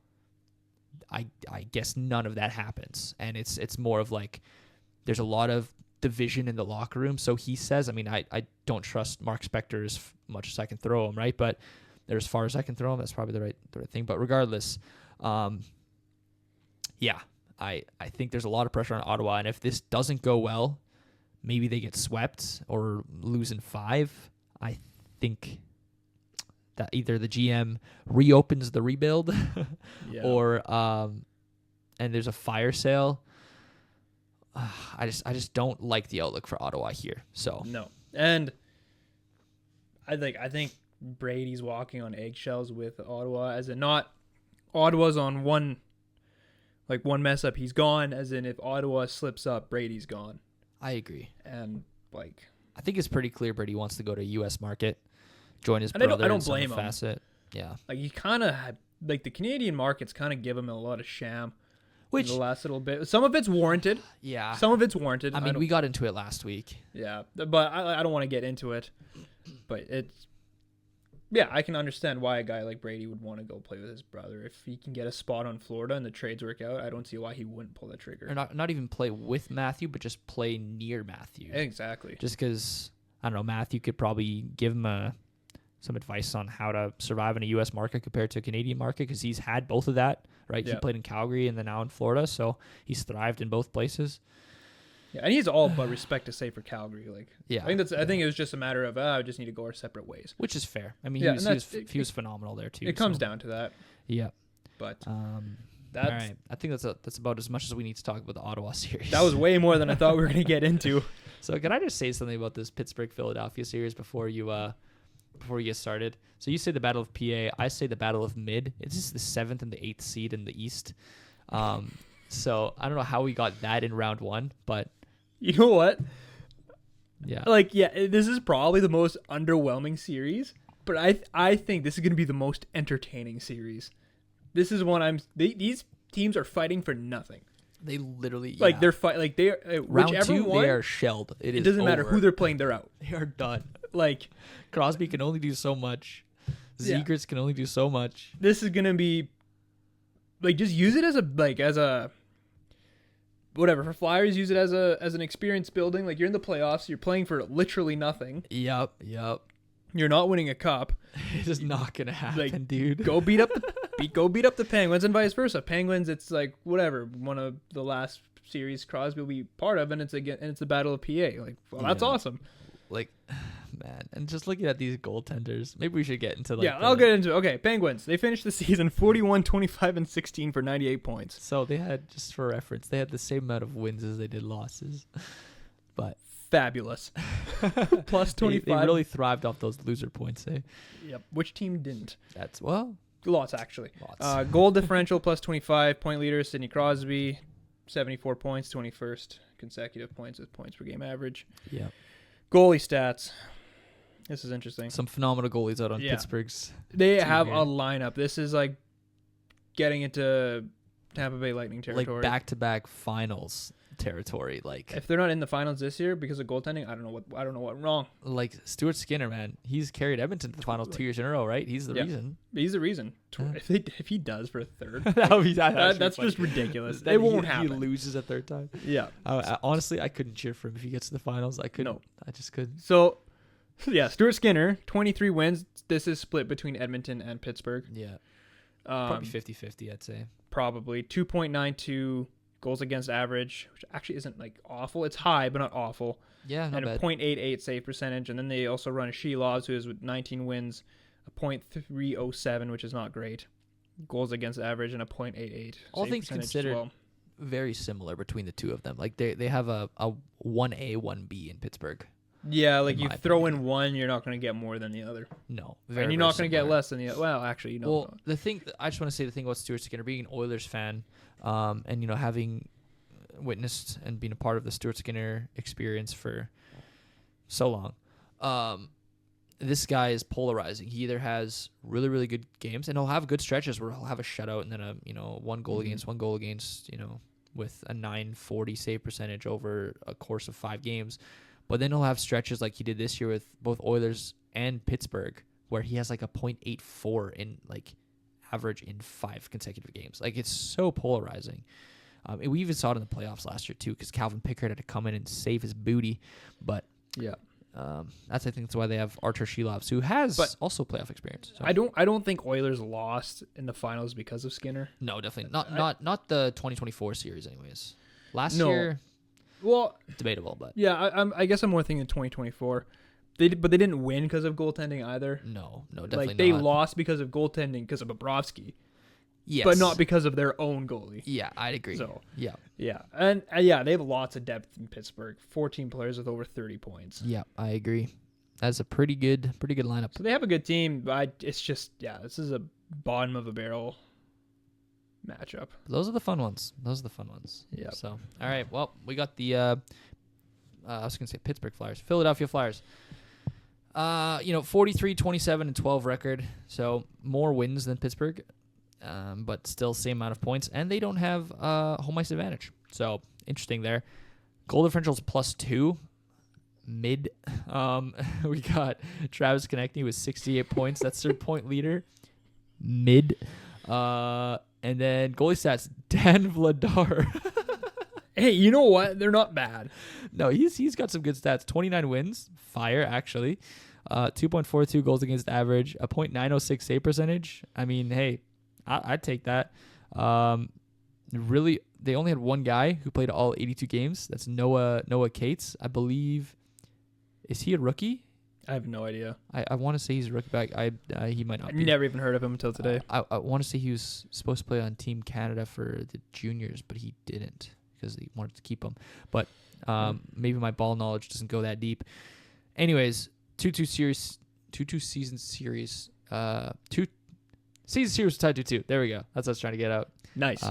I guess none of that happens, and it's more of like there's a lot of division in the locker room. So he says, I mean, I don't trust Mark Spector as much as I can throw him, right? But as far as I can throw him, that's probably the right thing. But regardless, yeah, I think there's a lot of pressure on Ottawa, and if this doesn't go well, maybe they get swept or lose in 5. I think that either the GM reopens the rebuild or and there's a fire sale. I just don't like the outlook for Ottawa here. So no, and I think Brady's walking on eggshells with Ottawa, as in not Ottawa's on one mess up, he's gone. As in, if Ottawa slips up, Brady's gone. I agree, and like I think it's pretty clear Brady wants to go to U.S. market, join his brother. I don't blame him. Facet. Yeah, like he kind of had like the Canadian markets kind of give him a lot of sham. Which the last little bit, some of it's warranted. Yeah, some of it's warranted. I mean, we got into it last week. Yeah, but I don't want to get into it. But yeah, I can understand why a guy like Brady would want to go play with his brother if he can get a spot on Florida and the trades work out. I don't see why he wouldn't pull that trigger. Or not even play with Matthew, but just play near Matthew. Exactly. Just because I don't know, Matthew could probably give him some advice on how to survive in a U.S. market compared to a Canadian market, because he's had both of that, right? Yeah. He played in Calgary and then now in Florida, so he's thrived in both places. Yeah, and he's all but respect to say for Calgary. Like, yeah, I think it was just a matter of I just need to go our separate ways, which is fair. I mean, he was phenomenal there too. It comes down to that. Yeah, but that's all right. I think that's about as much as we need to talk about the Ottawa series. That was way more than I thought we were going to get into. So can I just say something about this Pittsburgh-Philadelphia series before we get started? So you say the Battle of PA, I say the Battle of Mid. It's just the 7th and the 8th seed in the East. So I don't know how we got that in round 1, but you know what? Yeah. This is probably the most underwhelming series, but I think this is going to be the most entertaining series. This is one these teams are fighting for nothing. They literally they're round 2 they are shelled. It doesn't matter who they're playing, they're out. They are done. Like Crosby can only do so much. Zegers can only do so much. This is going to be just use it as a whatever. For Flyers, use it as an experience building. Like, you're in the playoffs, you're playing for literally nothing. Yep. You're not winning a cup. It's just not gonna happen, dude. Go beat up the Penguins and vice versa. Penguins, it's like whatever, one of the last series Crosby will be part of, and it's the Battle of PA. Like, well, that's awesome. Like, man, and just looking at these goaltenders, maybe we should get into I'll get into it. Okay, Penguins. They finished the season 41, 25, and 16 for 98 points. So they had, just for reference, they had the same amount of wins as they did losses. But fabulous. Plus 25. They really thrived off those loser points, eh? Yep. Which team didn't? Lots, actually. Goal differential plus 25. Point leader, Sidney Crosby, 74 points, 21st consecutive points with points per game average. Yeah. Goalie stats. This is interesting. Some phenomenal goalies out on Pittsburgh's. They have a lineup. This is like getting into Tampa Bay Lightning territory. Like back-to-back finals territory. Like, if they're not in the finals this year because of goaltending, I don't know what went wrong. Like Stuart Skinner, man, he's carried Edmonton to the finals 2 years in a row, right? He's the reason. He's the reason. If he does for a third, that's just ridiculous. It won't happen. He loses a third time. Yeah. Honestly, I couldn't cheer for him if he gets to the finals. I couldn't. No. I just couldn't. So, yeah, Stuart Skinner, 23 wins. This is split between Edmonton and Pittsburgh. Yeah. Probably 50-50, I'd say. Probably 2.92 goals against average, which actually isn't like awful. It's high, but not awful. Yeah, not and bad. A .88 save percentage, and then they also run a Shelovs, who is with 19 wins, a .307, which is not great. Goals against average and a .88. All things considered, very similar between the two of them. Like they have a 1A, 1B in Pittsburgh. Yeah, like you throw in one, you're not going to get more than the other. No, and you're not going to get less than the other. Well, actually, you know. Well, the thing I just want to say the thing about Stuart Skinner being an Oilers fan, and having witnessed and been a part of the Stuart Skinner experience for so long, this guy is polarizing. He either has really, really good games, and he'll have good stretches where he'll have a shutout and then a one goal against, with a .940 save percentage over a course of 5 games. But then he'll have stretches like he did this year with both Oilers and Pittsburgh, where he has like a .84 in like average in 5 consecutive games. Like it's so polarizing. And we even saw it in the playoffs last year too, because Calvin Pickard had to come in and save his booty. But yeah, I think that's why they have Artur Shelovs, who has also playoff experience. So. I don't think Oilers lost in the finals because of Skinner. No, definitely not the 2024 series, anyways. Last year, well, debatable, but yeah, I guess I'm more thinking 2024. But they didn't win because of goaltending either. No, definitely like they not. lost because of goaltending because of Bobrovsky. Yes, but not because of their own goalie. Yeah, I'd agree. So yeah, and they have lots of depth in Pittsburgh. 14 players with over 30 points. Yeah, I agree. That's a pretty good lineup. So they have a good team, but it's just this is a bottom of a barrel matchup. Those are the fun ones. Yeah. So all right, well we got the I was gonna say Pittsburgh Flyers, Philadelphia Flyers. 43, 27, and 12 record. So more wins than Pittsburgh. But still same amount of points, and they don't have home ice advantage. So interesting there. Goal differential's +2. Mid. We got Travis Konechny with 68 points. That's their point leader. Mid. And then goalie stats, Dan Vladar. Hey, you know what? They're not bad. No, he's got some good stats. 29 wins. Fire, actually. 2.42 goals against average. A .906 save percentage. I mean, hey, I'd take that. Really, they only had one guy who played all 82 games. That's Noah Cates, I believe. Is he a rookie? I have no idea. I want to say he's a rookie back. He might not be. Never even heard of him until today. I want to say he was supposed to play on Team Canada for the juniors, but he didn't because they wanted to keep him. But maybe my ball knowledge doesn't go that deep. Anyways, 2-2 season series. 2 season series tied 2-2. There we go. That's what I was trying to get out. Nice.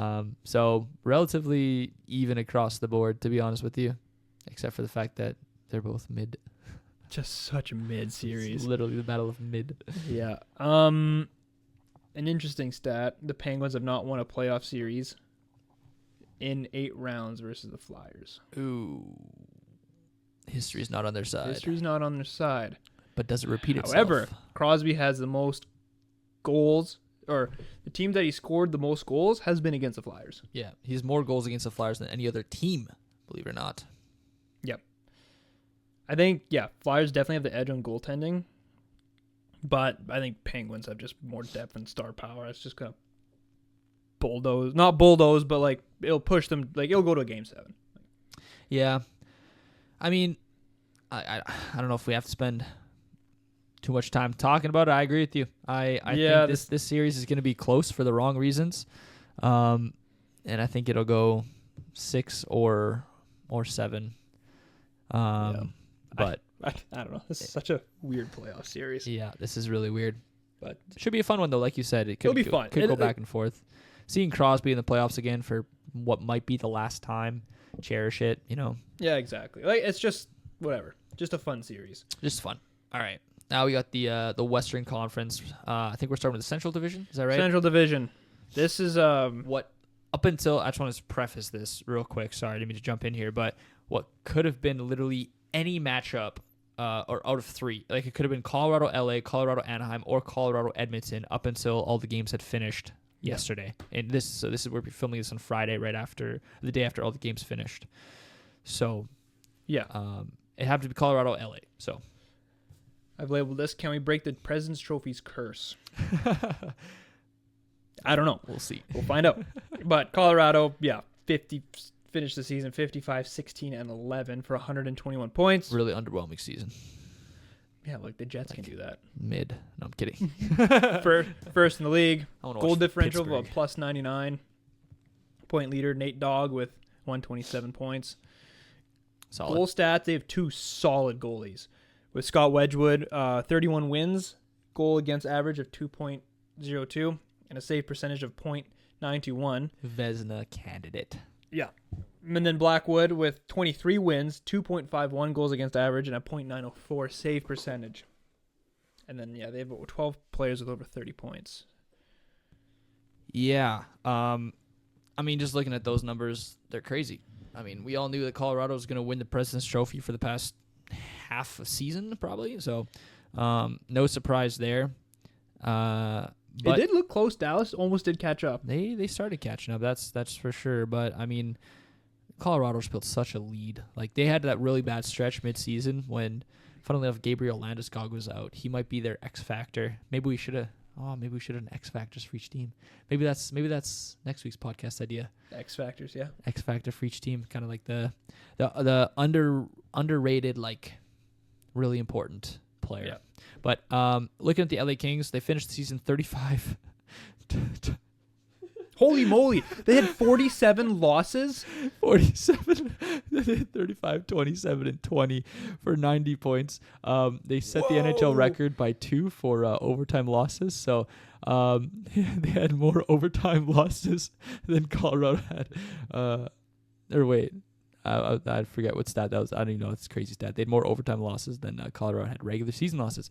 So relatively even across the board, to be honest with you, except for the fact that they're both mid. Just such a mid series. It's literally the battle of mid. Yeah. An interesting stat: the Penguins have not won a playoff series in 8 rounds versus the Flyers. Ooh. History's not on their side. History's not on their side. But does it repeat itself? However, Crosby has the most goals, or the team that he scored the most goals has been against the Flyers. Yeah, he has more goals against the Flyers than any other team, believe it or not. Yep. I think, Flyers definitely have the edge on goaltending, but I think Penguins have just more depth and star power. It's just going to not bulldoze, but like it'll push them, like it'll go to a game 7. Yeah. I mean, I don't know if we have to spend too much time talking about it. I agree with you. I think this series is going to be close for the wrong reasons. And I think it'll go 6 or 7. But I don't know. This is such a weird playoff series. Yeah, this is really weird. But it should be a fun one though, like you said. It'll be fun. Could go back and forth. Seeing Crosby in the playoffs again for what might be the last time. Cherish it, Yeah, exactly. Like it's just whatever. Just a fun series. Just fun. All right. Now we got the Western Conference. I think we're starting with the Central Division. Is that right? Central Division. This is what up until I just want to preface this real quick. Sorry, I didn't mean to jump in here, but what could have been literally any matchup or out of 3. Like it could have been Colorado LA, Colorado Anaheim, or Colorado Edmonton up until all the games had finished yesterday. And this is we're filming this on Friday, right after the day after all the games finished. So it had to be Colorado LA. So I've labeled this, can we break the President's Trophy's curse? I don't know. We'll see. We'll find out. But Colorado, 50 finished the season 55, 16, and 11 for 121 points. Really underwhelming season. Yeah, like the Jets can do that. Mid. No, I'm kidding. First in the league. Goal differential of a +99. Point leader, Nate Dogg with 127 points. Solid. Goal stats, they have 2 solid goalies. With Scott Wedgwood, 31 wins, goal against average of 2.02, and a save percentage of .921. Vezina candidate. Yeah. And then Blackwood with 23 wins, 2.51 goals against average, and a .904 save percentage. And then, they have 12 players with over 30 points. Yeah. I mean, just looking at those numbers, they're crazy. I mean, we all knew that Colorado was going to win the President's Trophy for the past half a season, probably. So, No surprise there. It But did look close. Dallas almost did catch up. they started catching up. That's for sure. But I mean, Colorado's built such a lead. Like they had that really bad stretch midseason when, funnily enough, Gabriel Landeskog was out. He might be their X factor. Maybe we should have an X factors for each team. Maybe that's next week's podcast idea. X factors, yeah. X factor for each team, kind of like the underrated, like really important player. Yeah. But looking at the LA Kings, they finished the season 35. Holy moly. They had 47 losses. 47, 35, 27, and 20 for 90 points. They set the NHL record by 2 for overtime losses. So they had more overtime losses than Colorado had. I forget what stat that was. I don't even know. It's a crazy stat. They had more overtime losses than Colorado had regular season losses.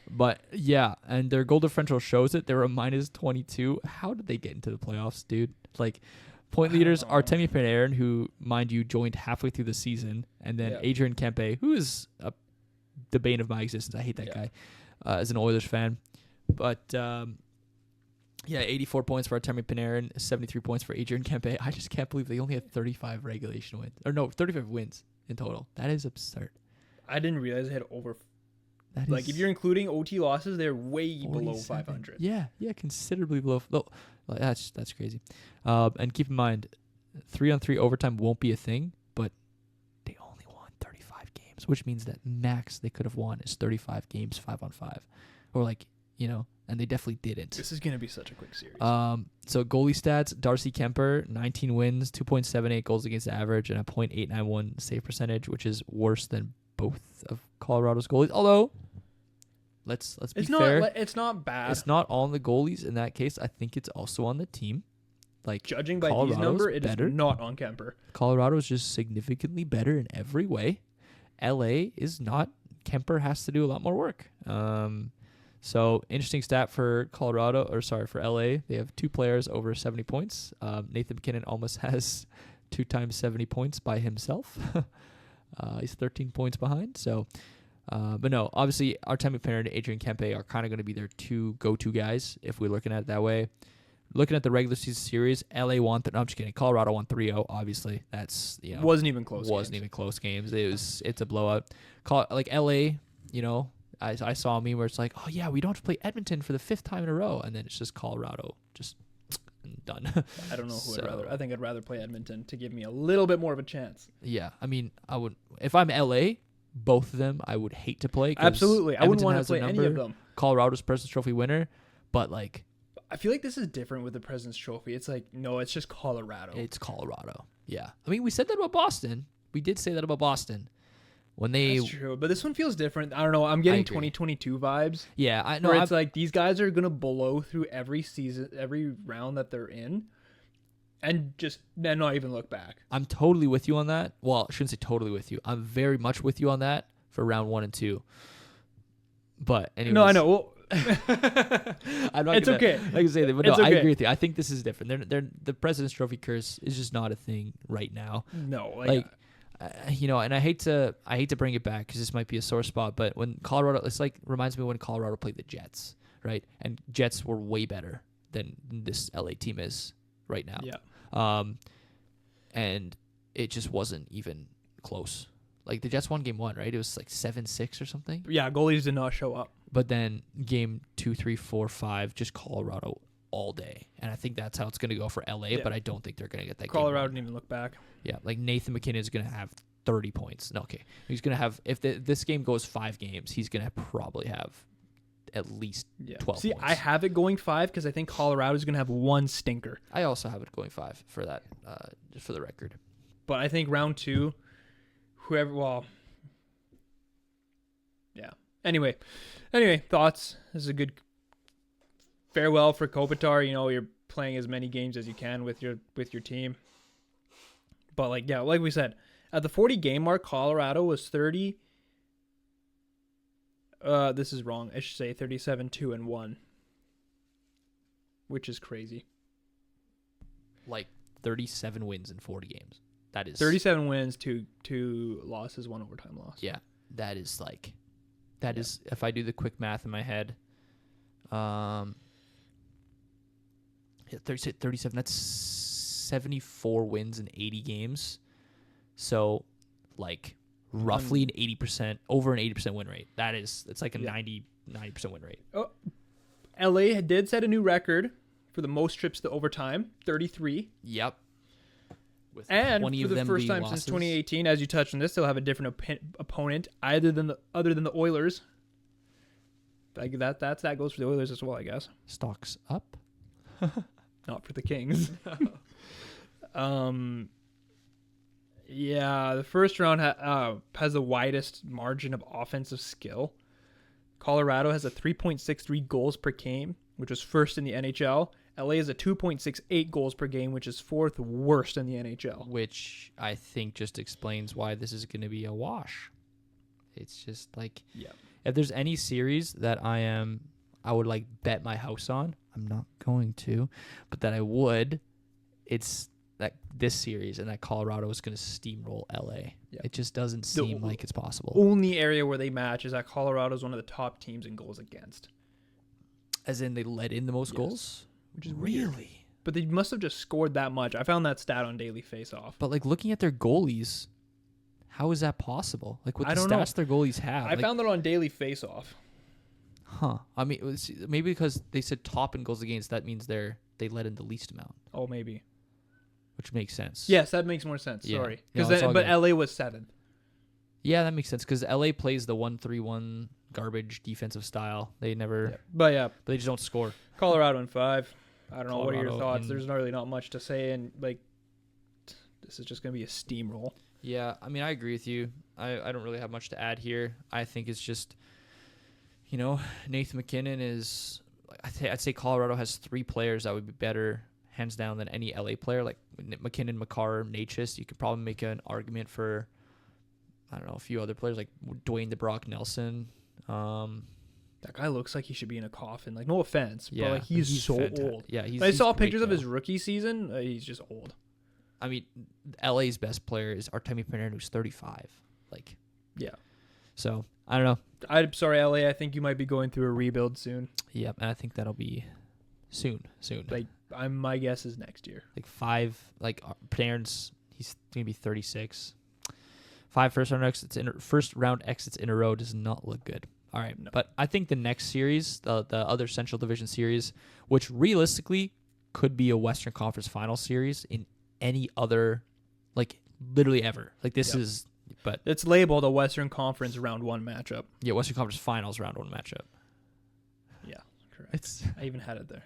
But yeah, and their goal differential shows it. They were a minus 22. How did they get into the playoffs, dude? Like, point leaders are Artemi Panarin, who, mind you, joined halfway through the season, and then Adrian Kempe, who is the bane of my existence. I hate that guy as an Oilers fan. But 84 points for Artemi Panarin, 73 points for Adrian Kempe. I just can't believe they only had 35 regulation wins. Or no, 35 wins in total. That is absurd. I didn't realize they had over. Like, if you're including OT losses, they're way below 500. Yeah, considerably below. That's crazy. And keep in mind, 3-on-3 overtime won't be a thing, but they only won 35 games, which means that max they could have won is 35 games 5-on-5. Or and they definitely didn't. This is going to be such a quick series. So goalie stats, Darcy Kemper, 19 wins, 2.78 goals against average, and a .891 save percentage, which is worse than both of Colorado's goalies. Although, let's be fair. It's not bad. It's not all on the goalies in that case. I think it's also on the team. Like, judging by these numbers, it is not on Kemper. Colorado is just significantly better in every way. LA is not. Kemper has to do a lot more work. So interesting stat for for LA. They have 2 players over 70 points. Nathan MacKinnon almost has 2 times 70 points by himself. He's 13 points behind. So, but no, obviously Artemi Panarin and Adrian Kempe are kind of going to be their 2 go-to guys if we're looking at it that way. Looking at the regular season series, LA won. No, I'm just kidding. Colorado won 3-0. Obviously, that's wasn't even close. Even close games. It's a blowout. Like LA, I saw a meme where it's like, oh yeah, we don't have to play Edmonton for the 5th time in a row, and then it's just Colorado, just done. I don't know who I'd rather. I think I'd rather play Edmonton to give me a little bit more of a chance. Yeah, I mean, I would if I'm LA, both of them I would hate to play. Absolutely, I wouldn't want to play any of them. Colorado's President's Trophy winner, but like, I feel like this is different with the President's Trophy. It's like, no, it's just Colorado. It's Colorado. Yeah, I mean, we said that about Boston. We did say that about Boston. That's true, but this one feels different. I don't know. I'm getting 2022 vibes. Yeah, I know. It's like these guys are gonna blow through every season, every round that they're in, and then not even look back. I'm totally with you on that. Well, I shouldn't say totally with you. I'm very much with you on that for round 1 and 2. But anyways, no, I know. Well, it's okay. Like I say, but no, okay. I agree with you. I think this is different. The President's Trophy curse is just not a thing right now. No, and I hate to bring it back because this might be a sore spot, but when Colorado, it's like reminds me when Colorado played the Jets, right? And Jets were way better than this LA team is right now. Yeah. And it just wasn't even close. Like the Jets won game 1, right? It was like 7-6 or something. Yeah, goalies did not show up. But then game 2, 3, 4, 5, just Colorado all day. And I think that's how it's going to go for LA, but I don't think they're going to get that Colorado didn't even look back. Yeah, like Nathan MacKinnon is going to have 30 points. No, okay. He's going to have, if this game goes 5 games, he's going to probably have at least 12 See, points. I have it going 5 because I think Colorado is going to have 1 stinker. I also have it going 5 for that, just for the record. But I think round 2, yeah. Anyway, thoughts? This is a good farewell for Kopitar. You're playing as many games as you can with your team. But like we said, at the 40 game mark, Colorado was 30. This is wrong. I should say 37-2-1, which is crazy. Like 37 wins in 40 games. That is 37 wins, 2 losses, 1 overtime loss. Yeah, that is like That is, if I do the quick math in my head, 37. That's 74 wins in 80 games. So, like, roughly an 80%, over an 80% win rate. It's like a 90% win rate. Oh, LA did set a new record for the most trips to overtime, 33. Yep. With And 20 for of the them first being time losses. since 2018, as you touched on this, they'll have a different opponent other than the Oilers. Like that goes for the Oilers as well, I guess. Stocks up. Not for the Kings. Yeah, the first round has the widest margin of offensive skill. Colorado has a 3.63 goals per game, which is first in the NHL. LA is a 2.68 goals per game, which is fourth worst in the NHL. Which I think just explains why this is going to be a wash. It's just like, if there's any series that I would like bet my house on, I'm not going to, but that I would, it's that this series and that Colorado is going to steamroll LA. Yep. It just doesn't seem like it's possible. Only area where they match is that Colorado is one of the top teams in goals against. As in they let in the most goals? Which is really? But they must have just scored that much. I found that stat on Daily Faceoff. But like looking at their goalies, how is that possible? Like with the stats their goalies have. I found that on Daily Faceoff. Huh. I mean, maybe because they said top in goals against, that means they let in the least amount. Oh, maybe. Which makes sense. Yes, that makes more sense. Yeah. Sorry. No, But LA was 7th. Yeah, that makes sense because LA plays the 1-3-1 garbage defensive style. They never. Yeah. But they just don't score. Colorado in 5. I don't know. What are your Colorado thoughts? There's really not much to say, and like, this is just gonna be a steamroll. Yeah, I mean, I agree with you. I don't really have much to add here. I think it's just, Nathan McKinnon is. I'd say Colorado has 3 players that would be better, hands down, than any LA player. Like McKinnon, Makar, Natchez. You could probably make an argument for, I don't know, a few other players like Dwayne DeBrock Nelson. That guy looks like he should be in a coffin. Like, no offense, Yeah, but like he's so fantastic. old. Yeah, I saw great, pictures of though. his rookie season. He's just old. I mean, LA's best player is Artemi Panarin, who's 35. Like, yeah. So I don't know. I'm sorry, LA. I think you might be going through a rebuild soon. Yeah, and I think that'll be soon. Like, my guess is next year. Like 5. Like Panarin's, he's gonna be 36. 5 first round exits in a row does not look good. All right, No. But I think the next series, the other Central Division series, which realistically could be a Western Conference Final series in any other, like literally ever. Like this is, but it's labeled a Western Conference Round 1 matchup. Yeah, Western Conference Finals Round 1 matchup. Yeah, correct. I even had it there.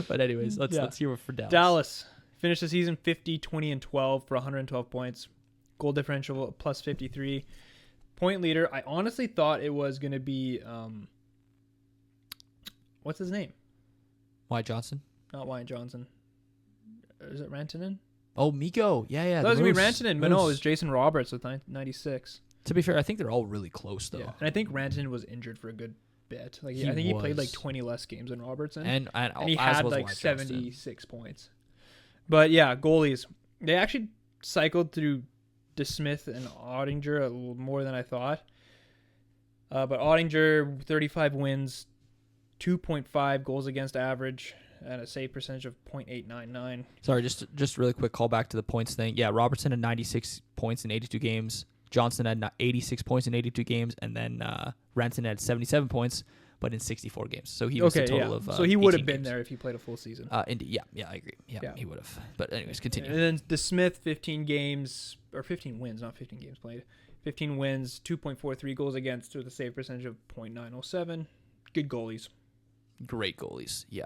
But anyways, let's hear it for Dallas. Dallas finished the season 50-20-12 for 112 points. Goal differential plus 53. Point leader, I honestly thought it was going to be, what's his name? Wyatt Johnson? Not Wyatt Johnson. Is it Rantanen? Oh, Mikko. Yeah. That was going to be Rantanen, but no, it was Jason Roberts with 96. To be fair, I think they're all really close, though. Yeah. And I think Rantanen was injured for a good bit. Like I think he played like 20 less games than Robertson. And he had like 76 points. But yeah, goalies. They actually cycled through DeSmith and Ottinger a little more than I thought. But Ottinger, 35 wins, 2.5 goals against average, and a save percentage of .899. Sorry, just really quick call back to the points thing. Yeah, Robertson had 96 points in 82 games. Johnson had 86 points in 82 games, and then Rantanen had 77 points, but in 64 games. So he was a total of so he would have 18 been games. there if he played a full season. Indeed, yeah, I agree. Yeah, he would have. But anyways, continue. And then DeSmith, 15 games, or 15 wins, not 15 games played. 15 wins, 2.43 goals against with a save percentage of .907. Good goalies. Great goalies. Yeah.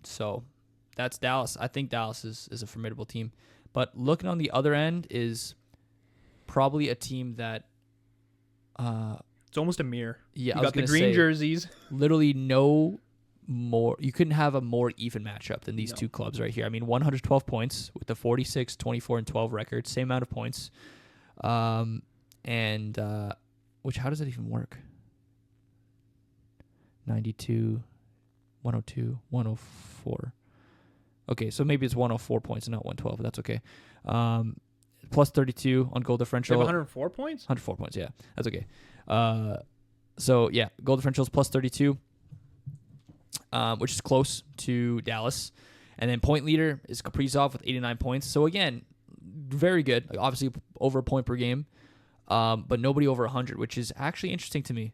So that's Dallas. I think Dallas is a formidable team. But looking on the other end is probably a team that it's almost a mirror. Yeah, you got the green jerseys. Literally no more. You couldn't have a more even matchup than these two clubs right here. I mean, 112 points with the 46, 24, and 12 record. Same amount of points. Which, how does that even work? 92, 102, 104. Okay, so maybe it's 104 points and not 112, but that's okay. plus 32 on goal They differential. have 104 points? 104 points, yeah. That's okay. So, yeah, goal differential is plus 32, which is close to Dallas. And then point leader is Kaprizov with 89 points. So, again, very good. Like, obviously, over a point per game, but nobody over 100, which is actually interesting to me.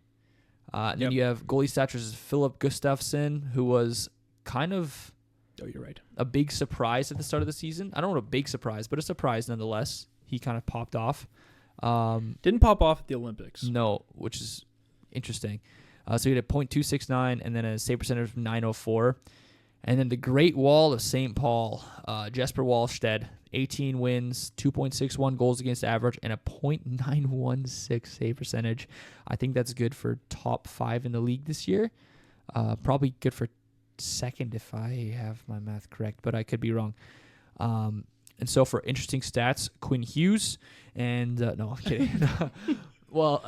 And then you have goalie statures Philip Gustafsson, who was kind of you're right. a big surprise at the start of the season. I don't know what a big surprise, but a surprise nonetheless. He kind of popped off. Didn't pop off at the Olympics. No, which is interesting. So he had a .269 and then a save percentage of .904. And then the Great Wall of St. Paul, Jesper Wallstedt, 18 wins, 2.61 goals against average, and a .916 save percentage. I think that's good for top 5 in the league this year. Probably good for second if I have my math correct, but I could be wrong. And so for interesting stats, Quinn Hughes and no, I'm kidding. Well,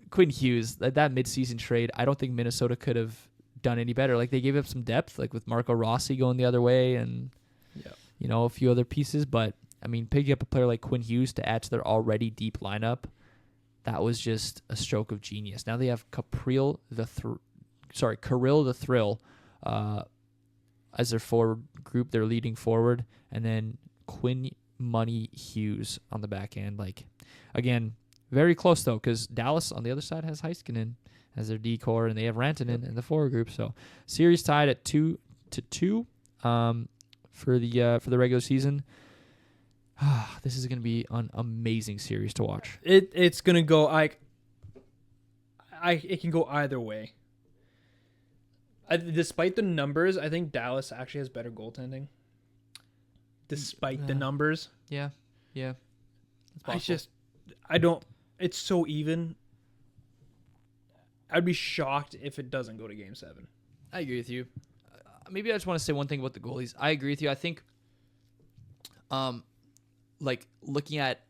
Quinn Hughes, that midseason trade, I don't think Minnesota could have done any better. Like, they gave up some depth, like with Marco Rossi going the other way and a few other pieces, but I mean, picking up a player like Quinn Hughes to add to their already deep lineup, that was just a stroke of genius. Now they have Kirill the Thrill as their forward group, their leading forward, and then Quinn Money Hughes on the back end. Like, again, very close though, because Dallas on the other side has Heiskanen as their D-core, and they have Rantanen in the forward group. So series tied at 2-2 for the regular season. This is going to be an amazing series to watch. It's going to go it can go either way. Despite the numbers, I think Dallas actually has better goaltending. Despite the numbers. Yeah. It's so even. I'd be shocked if it doesn't go to Game 7. I agree with you. Maybe I just want to say one thing about the goalies. I agree with you. I think, looking at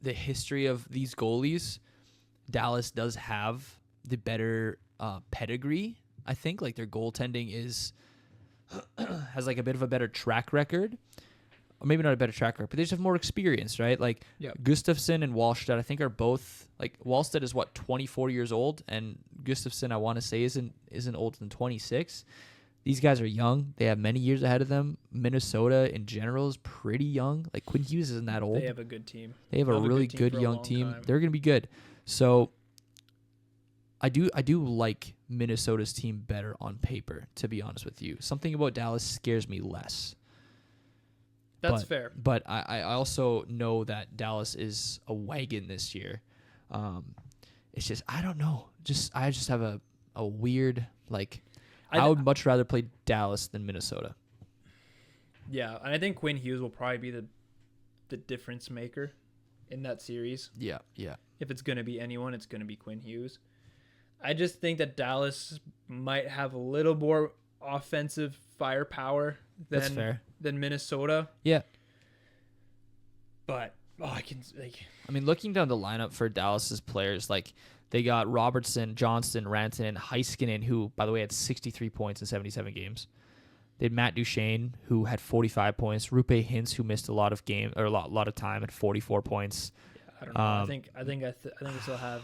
the history of these goalies, Dallas does have the better pedigree. I think their goaltending has like a bit of a better track record, or maybe not a better track record, but they just have more experience, right? Like Gustafsson and Wallstedt, I think are both Wallstedt is 24 years old, and Gustafsson I want to say isn't older than 26. These guys are young. They have many years ahead of them. Minnesota in general is pretty young. Like, Quinn Hughes isn't that old. They have a good team. They have a really good young team. They're going to be good. So I do like Minnesota's team better on paper, to be honest with you. Something about Dallas scares me less. That's fair. But I also know that Dallas is a wagon this year. It's just, I don't know. I just have a weird, I would much rather play Dallas than Minnesota. Yeah, and I think Quinn Hughes will probably be the difference maker in that series. Yeah. If it's going to be anyone, it's going to be Quinn Hughes. I just think that Dallas might have a little more offensive firepower than Minnesota. Yeah. But looking down the lineup for Dallas's players, they got Robertson, Johnston, Rantanen, Heiskanen, who, by the way, had 63 points in 77 games. They had Matt Duchene, who had 45 points. Rupe Hintz, who missed a lot of time, at 44 points. Yeah, I don't know. I think I still have.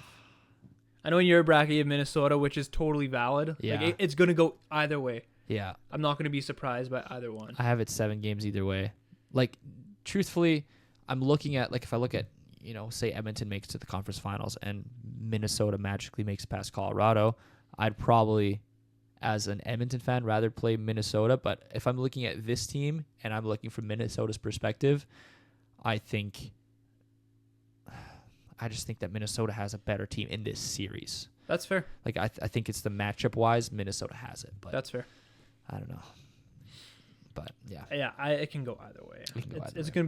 I know in your bracket you have Minnesota, which is totally valid. Yeah. It's going to go either way. Yeah. I'm not going to be surprised by either one. I have it 7 games either way. Truthfully, I'm looking at, if I look at, say Edmonton makes it to the conference finals and Minnesota magically makes it past Colorado, I'd probably, as an Edmonton fan, rather play Minnesota. But if I'm looking at this team and I'm looking from Minnesota's perspective, I just think that Minnesota has a better team in this series. That's fair. I think it's the matchup wise, Minnesota has it. But that's fair. I don't know. But yeah. Yeah, it can go either way. It's gonna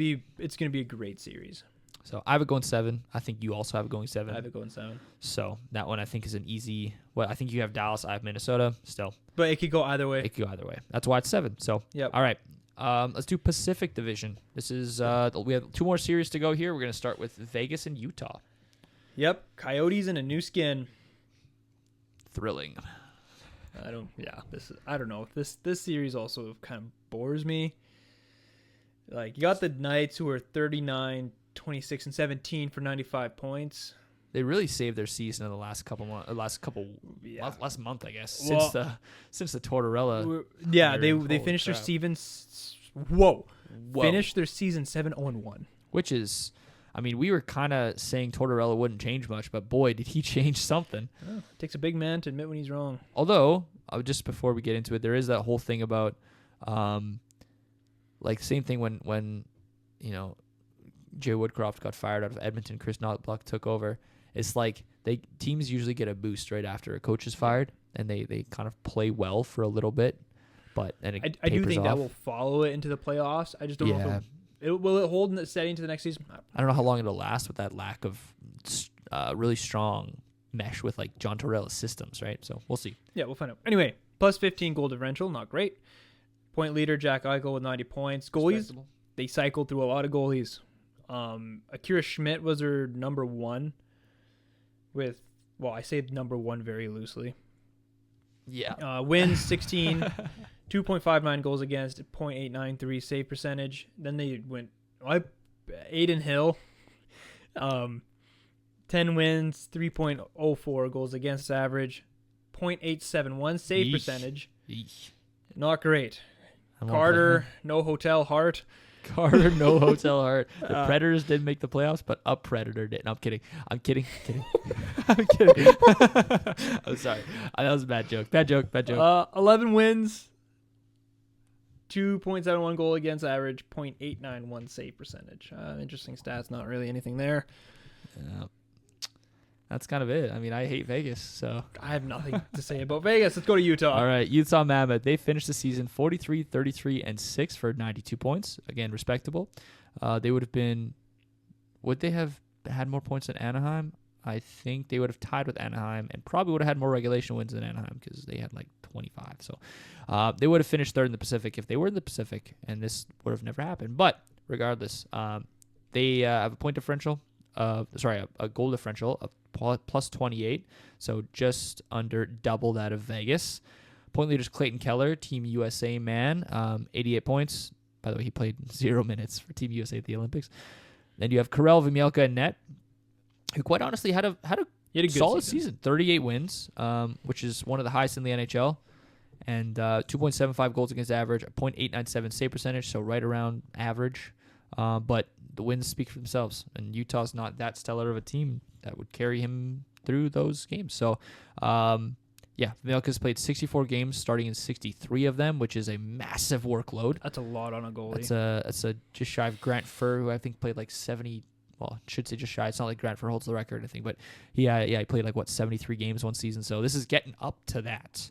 be a great series. So I have it going 7. I think you also have it going 7. I have it going 7. So that one I think is an easy. Well, I think you have Dallas. I have Minnesota. Still, but it could go either way. That's why it's 7. So yeah. All right. Let's do Pacific Division. This is we have 2 more series to go here. We're gonna start with Vegas and Utah. Yep, Coyotes in a new skin. Thrilling. I don't know. This series also kind of bores me. Like, you got the Knights, who are 39, 26, and 17 for 95 points. They really saved their season in the last month, I guess, Well, since the Tortorella. Yeah, they Holy finished their crap. season. Finished their season 7-0-1. Which is, I mean, we were kind of saying Tortorella wouldn't change much, but boy, did he change something. Oh, it takes a big man to admit when he's wrong. Although, just before we get into it, there is that whole thing about, like, same thing when Jay Woodcroft got fired out of Edmonton, Chris Knoblauch took over. It's like teams usually get a boost right after a coach is fired, and they kind of play well for a little bit, but then I do think off. that will follow it into the playoffs. I just don't know if will it hold in the setting to the next season. I don't know how long it'll last with that lack of really strong mesh with like John Tortorella's systems, right? So we'll see. Yeah, we'll find out. Anyway, plus 15 goal differential, not great. Point leader Jack Eichel with 90 points. Goalies, they cycled through a lot of goalies. Akira Schmidt was their number one with, well, I say number one very loosely. Yeah. Wins 16, 2.59 goals against, 0.893 save percentage. Then they went Aiden Hill, 10 wins, 3.04 goals against average, 0.871 save percentage. Not great. Carter, no hotel heart. Carter, no hotel heart. The Predators did make the playoffs, but a Predator did. No, I'm kidding. I'm kidding. I'm sorry. That was a bad joke. Bad joke. 11 wins, 2.71 goal against average, 0.891 save percentage. Interesting stats. Not really anything there. Yeah. That's kind of it. I mean, I hate Vegas, so. I have nothing to say about Vegas. Let's go to Utah. All right, Utah Mammoth. They finished the season 43, 33, and 6 for 92 points. Again, respectable. They would they have had more points than Anaheim? I think they would have tied with Anaheim and probably would have had more regulation wins than Anaheim because they had like 25. So they would have finished third in the Pacific if they were in the Pacific, and this would have never happened. But regardless, they have a point differential. A goal differential of plus 28, so just under double that of Vegas. Point leaders Clayton Keller, Team USA man, 88 points. By the way, he played 0 minutes for Team USA at the Olympics. Then you have Karel Vimielka in net, who quite honestly had a good solid season. 38 wins, which is one of the highest in the NHL, and 2.75 goals against average, a .897 save percentage, so right around average. But the wins speak for themselves, and Utah's not that stellar of a team that would carry him through those games. So, Vimielka's played 64 games, starting in 63 of them, which is a massive workload. That's a lot on a goalie. That's a just shy of Grant Furr, who I think played like 70. Well, I should say just shy. It's not like Grant Furr holds the record or anything, but he played like 73 games one season. So this is getting up to that.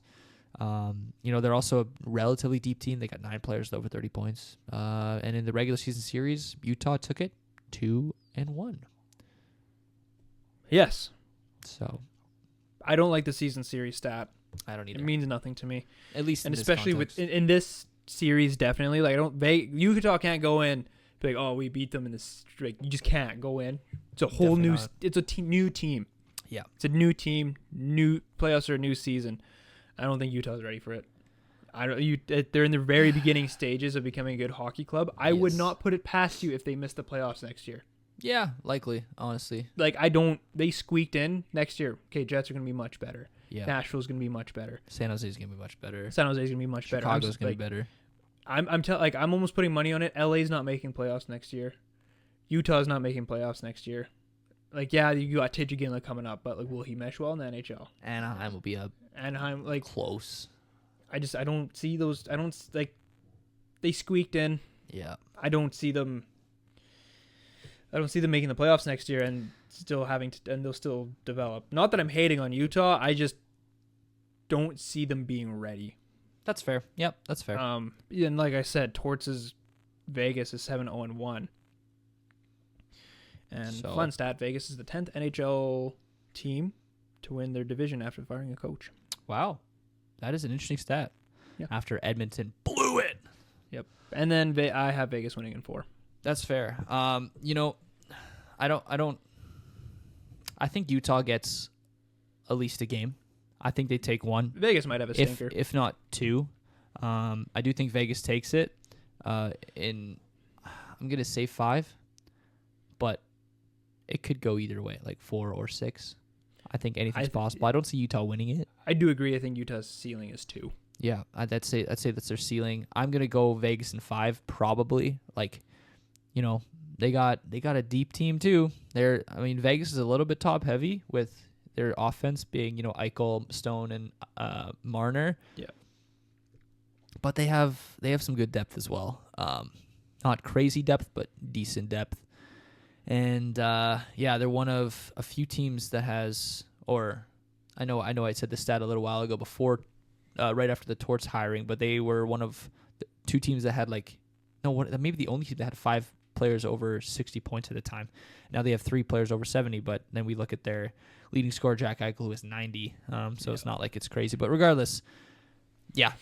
They're also a relatively deep team. They got 9 players with over 30 points. And in the regular season series, Utah took it 2-1. Yes. So I don't like the season series stat. I don't either. It means nothing to me. At least, and especially in this series, definitely. Like Utah can't go in be like, oh, we beat them in this. Like, you just can't go in. It's a whole new. It's a new team. Yeah, it's a new team. New playoffs are a new season. I don't think Utah's ready for it. They're in the very beginning stages of becoming a good hockey club. I would not put it past you if they missed the playoffs next year. Yeah, likely, honestly. Like, they squeaked in next year. Okay, Jets are going to be much better. Yeah. Nashville's going to be much better. San Jose's going to be much better. Chicago's going to be better. I'm almost putting money on it. LA's not making playoffs next year. Utah's not making playoffs next year. Like, yeah, you got Tidge Ginla coming up, but like, will he mesh well in the NHL? Anaheim will be close. I don't see those. They squeaked in. Yeah. I don't see them making the playoffs next year and they'll still develop. Not that I'm hating on Utah. I just don't see them being ready. That's fair. Yep, that's fair. And like I said, Torts' Vegas is 7-0-1. And fun stat, Vegas is the 10th NHL team to win their division after firing a coach. Wow. That is an interesting stat. Yeah. After Edmonton blew it. Yep. And then I have Vegas winning in 4. That's fair. I think Utah gets at least a game. I think they take 1. Vegas might have a stinker. If not 2. I do think Vegas takes it. I'm going to say 5, but it could go either way, like 4 or 6. I think anything's possible. I don't see Utah winning it. I do agree. I think Utah's ceiling is 2. Yeah, I'd say that's their ceiling. I'm going to go Vegas in 5, probably. Like, they got a deep team too. Vegas is a little bit top heavy with their offense being, Eichel, Stone, and Marner. Yeah. But they have some good depth as well. Not crazy depth, but decent depth. And they're one of a few teams that has, or I know I said this stat a little while ago before, right after the Torts hiring, but they were one of the 2 teams that had maybe the only team that had 5 players over 60 points at a time. Now they have 3 players over 70, but then we look at their leading scorer, Jack Eichel, who is 90. It's not like it's crazy. But regardless,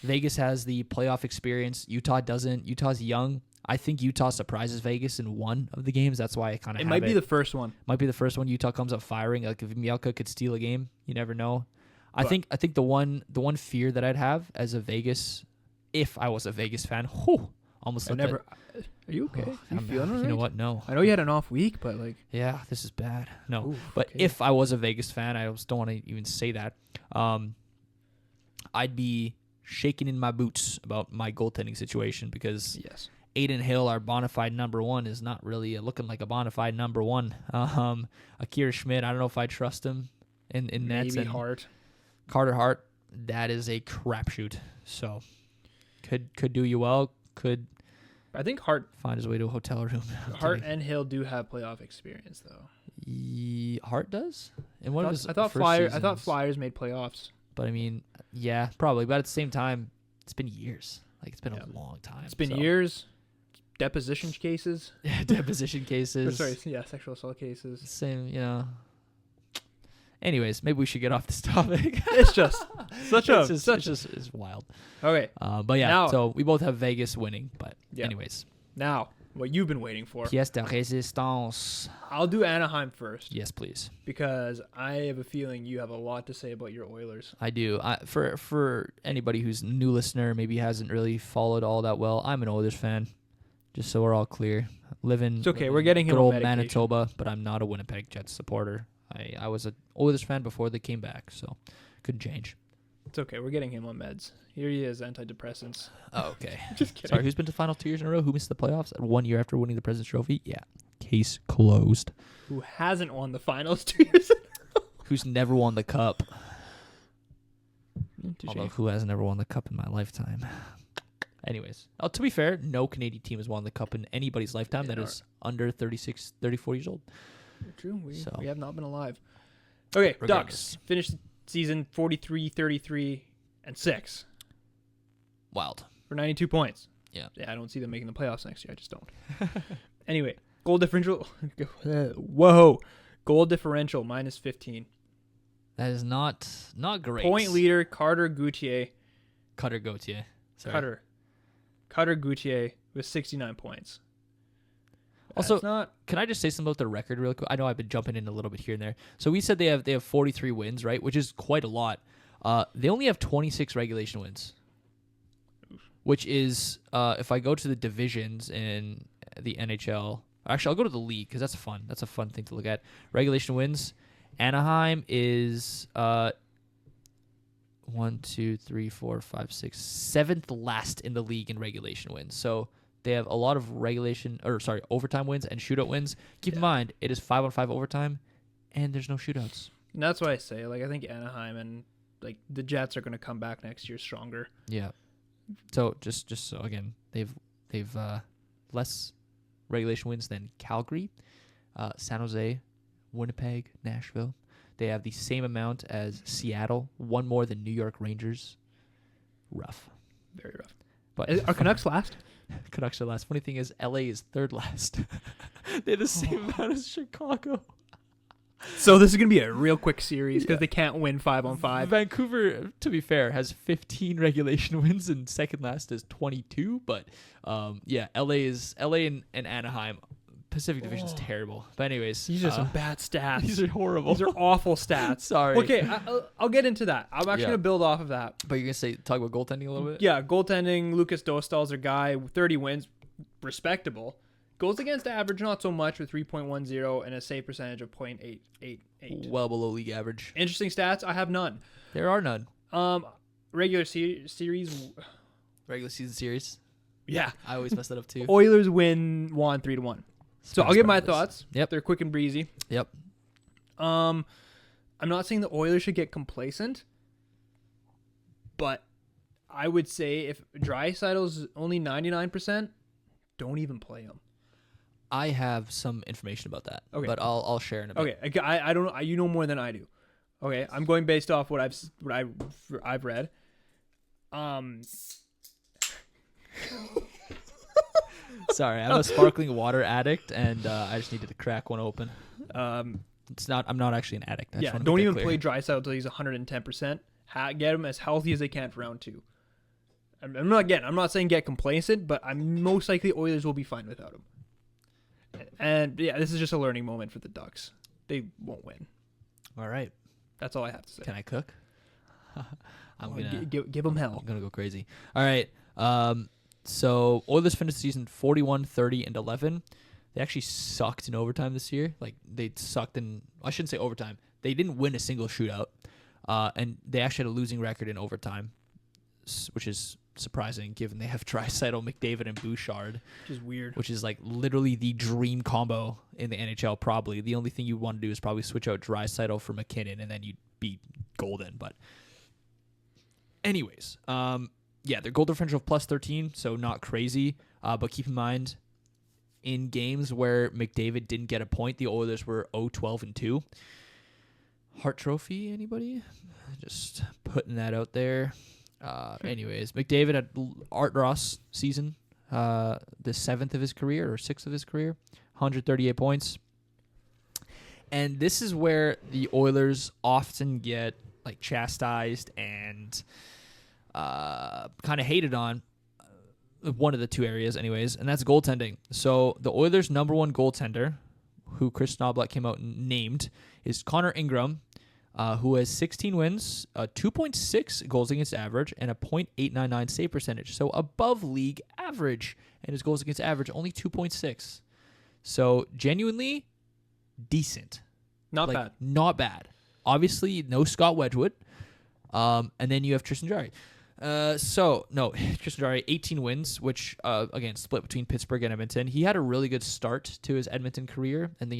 Vegas has the playoff experience. Utah doesn't. Utah's young. I think Utah surprises Vegas in one of the games. That's why I kind of It might be the first one. Might be the first one. Utah comes up firing. Like if Mielka could steal a game, you never know. I think the one fear that I'd have as a Vegas, if I was a Vegas fan, almost like Are you okay? You feeling all right? You know what? No. I know you had an off week, but like... Yeah, this is bad. No. Oof, but okay. if I was a Vegas fan, I just don't want to even say that. I'd be shaking in my boots about my goaltending situation because Aiden Hill, our bona fide number 1, is not really looking like a bona fide number 1. Akira Schmidt, I don't know if I trust him in nets. Maybe Hart. Carter Hart, that is a crapshoot. So could do you well. Could I think Hart find his way to a hotel room. Hart and Hill do have playoff experience though. Hart does. And I thought Flyers made playoffs. But I mean, yeah, probably. But at the same time, it's been years. Like it's been a long time. It's been years. Deposition cases. Deposition cases. Sexual assault cases. Same, Anyways, maybe we should get off this topic. It's just it's wild. Okay. But yeah, so we both have Vegas winning. But anyways. Now, what you've been waiting for. Pièce de résistance. I'll do Anaheim first. Yes, please. Because I have a feeling you have a lot to say about your Oilers. I do. For anybody who's a new listener, maybe hasn't really followed all that well, I'm an Oilers fan. Just so we're all clear. It's okay. We're getting him good old on medication. Manitoba, but I'm not a Winnipeg Jets supporter. I was an Oilers fan before they came back, so couldn't change. It's okay. We're getting him on meds. Here he is, antidepressants. Oh, okay. Just kidding. Sorry, who's been to the final 2 years in a row? Who missed the playoffs 1 year after winning the President's Trophy? Yeah. Case closed. Who hasn't won the finals 2 years in a row? Who's never won the cup? Touché. Although, who has never won the cup in my lifetime? Anyways, to be fair, no Canadian team has won the cup in anybody's lifetime that is under 34 years old. True. We have not been alive. Okay, regardless. Ducks finished the season 43-33-6 Wild. for 92 points. Yeah. I don't see them making the playoffs next year. I just don't. Anyway, goal differential. Whoa. Goal differential -15. That is not great. Point leader Carter Gauthier. Sorry. Cutter Gauthier with 69 points. Also, can I just say something about the record real quick? I know I've been jumping in a little bit here and there. So we said they have 43 wins, right? Which is quite a lot. They only have 26 regulation wins, which is if I go to the divisions in the NHL. Actually, I'll go to the league because that's fun. That's a fun thing to look at. Regulation wins. Anaheim is 1, 2, 3, 4, 5, 6, 7th last in the league in regulation wins. So they have a lot of overtime wins and shootout wins. Keep in mind, it is 5-on-5 overtime, and there's no shootouts. And that's why I say, I think Anaheim and the Jets are going to come back next year stronger. Yeah. So just so again, they've less regulation wins than Calgary, San Jose, Winnipeg, Nashville. They have the same amount as Seattle, one more than New York Rangers. Rough. Very rough. But are Canucks last? Canucks are last. Funny thing is, LA is third last. They have the same amount as Chicago. So this is going to be a real quick series because they can't win 5-on-5. Vancouver, to be fair, has 15 regulation wins and second last is 22. But LA and Anaheim. Pacific Division is terrible. But anyways. These are some bad stats. These are horrible. These are awful stats. Sorry. Okay, I'll get into that. I'm actually going to build off of that. But you're going to talk about goaltending a little bit? Yeah, goaltending. Lucas Dostal's their guy. 30 wins. Respectable. Goals against average, not so much, with 3.10 and a save percentage of .888. Well below league average. Interesting stats. I have none. There are none. Regular series. Regular season series. Yeah. I always mess that up too. Oilers won 3-1. So I'll give my thoughts. Yep. They're quick and breezy. Yep. I'm not saying the Oilers should get complacent, but I would say if Draisaitl's only 99%, don't even play him. I have some information about that. Okay. But I'll share in a bit. Okay. I don't. You know more than I do. Okay. I'm going based off what I've read. Sorry, I'm a sparkling water addict, and I just needed to crack one open. It's not. I'm not actually an addict. Yeah. Don't even play Draisaitl until he's 110%. Get him as healthy as they can for round 2. I'm not saying get complacent, but I'm most likely Oilers will be fine without him. And yeah, this is just a learning moment for the Ducks. They won't win. All right. That's all I have to say. Can I cook? I'm gonna give them hell. I'm gonna go crazy. All right. So Oilers finished the season 41-30-11. They actually sucked in overtime this year. Like they sucked in. I shouldn't say overtime. They didn't win a single shootout, and they actually had a losing record in overtime, which is surprising given they have Draisaitl, McDavid, and Bouchard. Which is weird. Which is like literally the dream combo in the NHL. Probably the only thing you want to do is probably switch out Draisaitl for McKinnon, and then you'd be golden. But anyways, yeah, their goal differential of +13, so not crazy. But keep in mind, in games where McDavid didn't get a point, the Oilers were 0-12-2. Hart Trophy, anybody? Just putting that out there. Anyways, McDavid had Art Ross season, the 7th of his career or 6th of his career, 138 points. And this is where the Oilers often get like chastised and kind of hated on, one of the two areas anyways, and that's goaltending. So the Oilers' number one goaltender, who Chris Knoblauch came out and named, is Connor Ingram, who has 16 wins, 2.6 goals against average, and a .899 save percentage. So above league average, and his goals against average only 2.6. So genuinely decent. Not bad. Not bad. Obviously, no Scott Wedgwood. And then you have Tristan Jarry. Tristan Jarry, 18 wins, which, again, split between Pittsburgh and Edmonton. He had a really good start to his Edmonton career, and then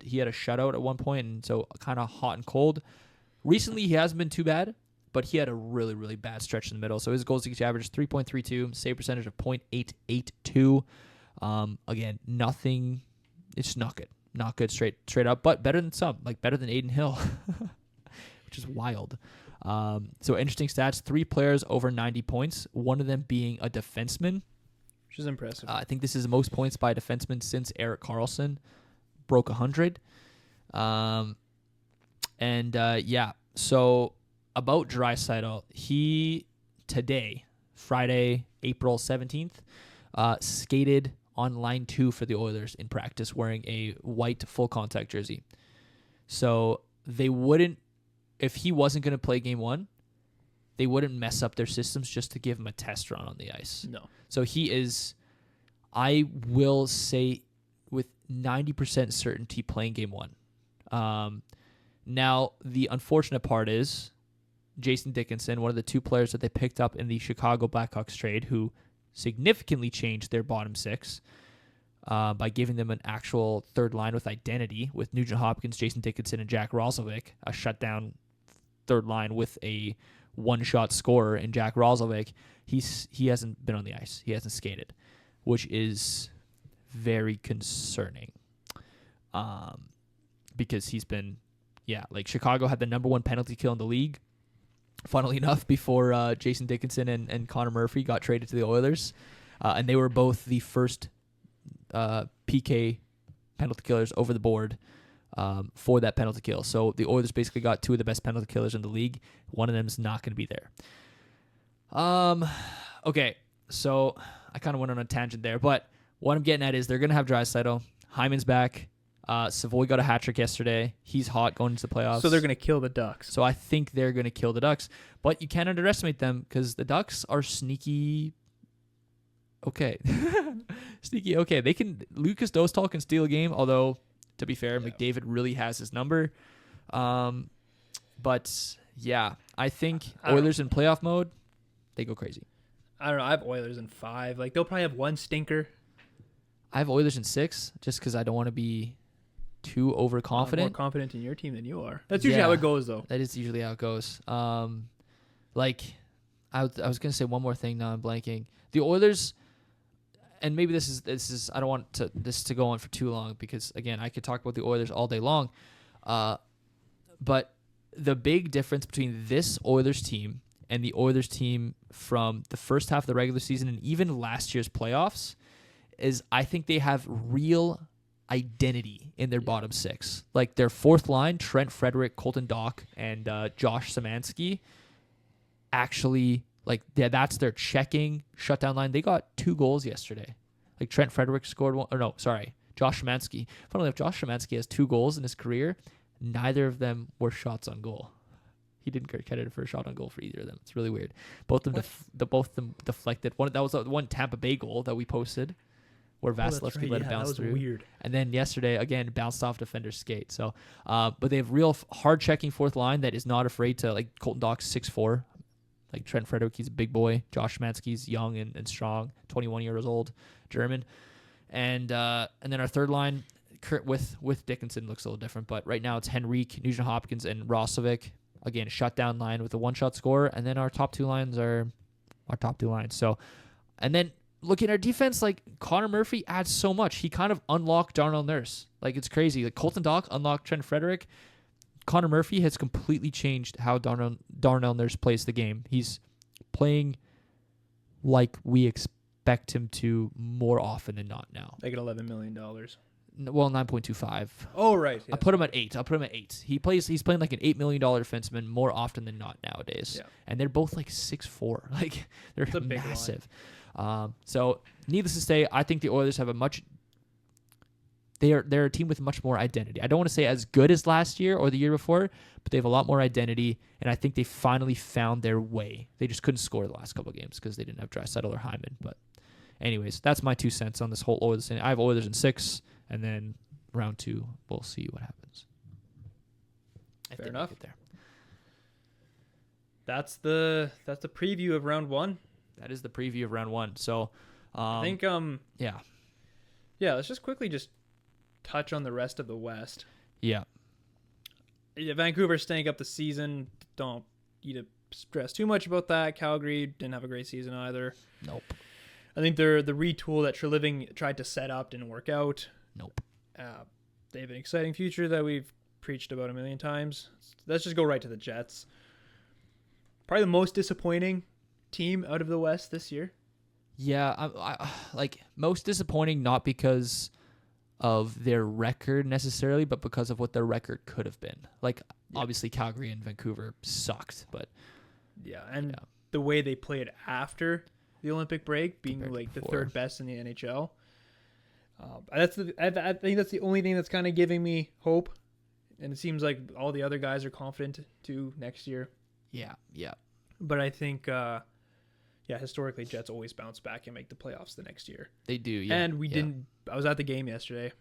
he had a shutout at one point, and so kind of hot and cold. Recently, he hasn't been too bad, but he had a really, really bad stretch in the middle. So his goals against average is 3.32, save percentage of .882. Again, nothing. It's just not good. Not good straight up, but better than some, like better than Aiden Hill, which is wild. So interesting stats, 3 players over 90 points, one of them being a defenseman. Which is impressive. I think this is the most points by a defenseman since Erik Karlsson broke 100. So about Draisaitl, he today, Friday, April 17th, skated on line 2 for the Oilers in practice wearing a white full contact jersey. So they wouldn't, if he wasn't going to play game 1, they wouldn't mess up their systems just to give him a test run on the ice. No. So he is, I will say, with 90% certainty playing game 1. Now, the unfortunate part is Jason Dickinson, one of the 2 players that they picked up in the Chicago Blackhawks trade, who significantly changed their bottom 6 by giving them an actual third line with identity with Nugent Hopkins, Jason Dickinson, and Jack Roslovic, a shutdown third line with a one-shot scorer in Jack Roslovic. He hasn't been on the ice. He hasn't skated, which is very concerning because he's been, Chicago had the number 1 penalty kill in the league, funnily enough, before Jason Dickinson and Connor Murphy got traded to the Oilers. And they were both the first PK penalty killers over the board for that penalty kill. So the Oilers basically got 2 of the best penalty killers in the league. One of them is not going to be there. Okay, so I kind of went on a tangent there, but what I'm getting at is they're going to have Draisaitl. Hyman's back. Savoy got a hat trick yesterday. He's hot going into the playoffs. So they're going to kill the Ducks. So I think they're going to kill the Ducks. But you can't underestimate them because the Ducks are sneaky Okay. Sneaky. Okay. Lucas Dostal can steal a game, although, to be fair, Yeah. McDavid really has his number. But, yeah, I think I don't Oilers in playoff mode, they go crazy. I don't know. I have Oilers in 5. Like, they'll probably have one stinker. I have Oilers in 6 just because I don't want to be too I'm overconfident. more confident in your team than you are. That's usually how it goes, though. That is usually how it goes. Like, I was gonna say one more thing. Now I'm blanking. The Oilers, and maybe this is. I don't want this to go on for too long because again, I could talk about the Oilers all day long. But the big difference between this Oilers team and the Oilers team from the first half of the regular season and even last year's playoffs is I think they have real identity in their bottom 6. Like their fourth line, Trent Frederick, Colton Dach, and Josh Szymanski, actually, like that's their checking shutdown line. They got 2 goals yesterday. Like Trent Frederick scored one. Or no, sorry, Josh Szymanski. Funnily enough, Josh Szymanski has 2 goals in his career. Neither of them were shots on goal. He didn't get credited for a shot on goal for either of them. It's really weird. Both of them deflected. That was the one Tampa Bay goal that we posted, where Vasilevsky let it bounce through. Weird. And then yesterday, again, bounced off defender's skate. So, but they have real hard checking fourth line that is not afraid to, like Colton Dach's 6'4", like Trent Frederick, he's a big boy. Josh Szymanski's young and strong, 21 years old, German. And then our third line, Kurt with Dickinson looks a little different, but right now it's Henrique, Nugent Hopkins, and Rosovic. Again, shutdown line with a one-shot scorer. And then our top 2 lines are our top 2 lines. So, and then looking at our defense, like Connor Murphy adds so much. He kind of unlocked Darnell Nurse. Like it's crazy. Like Colton Dach unlocked Trent Frederick. Connor Murphy has completely changed how Darnell Nurse plays the game. He's playing like we expect him to more often than not now. Like at $11 million. Well, 9.25. Oh, right. Yes. I'll put him at 8. He's playing like an $8 million defenseman more often than not nowadays. Yeah. And they're both like 6'4". Like they're It's a big massive. So needless to say, I think the Oilers have they're a team with much more identity. I don't want to say as good as last year or the year before, but they have a lot more identity, and I think they finally found their way. They just couldn't score the last couple of games because they didn't have Draisaitl or Hyman. But anyways, that's my 2 cents on this whole Oilers thing. I have Oilers in 6, and then round 2, we'll see what happens. Fair enough. Get there. That's the preview of round 1. That is the preview of round 1. So I think yeah. let's just quickly touch on the rest of the West. Yeah. Vancouver staying up the season. Don't need to stress too much about that. Calgary didn't have a great season either. Nope. I think the retool that Treliving tried to set up didn't work out. Nope. They have an exciting future that we've preached about a million times. Let's just go right to the Jets. Probably the most disappointing team out of the West this year. Yeah, I like most disappointing, not because of their record necessarily, but because of what their record could have been. Like, obviously Calgary and Vancouver sucked, but the way they played after the Olympic break, being Compared to like the before. 3rd best in the NHL. I think that's the only thing that's kind of giving me hope, and it seems like all the other guys are confident too next year. Yeah. But I think, historically Jets always bounce back and make the playoffs the next year. They do, yeah. And we didn't. I was at the game yesterday.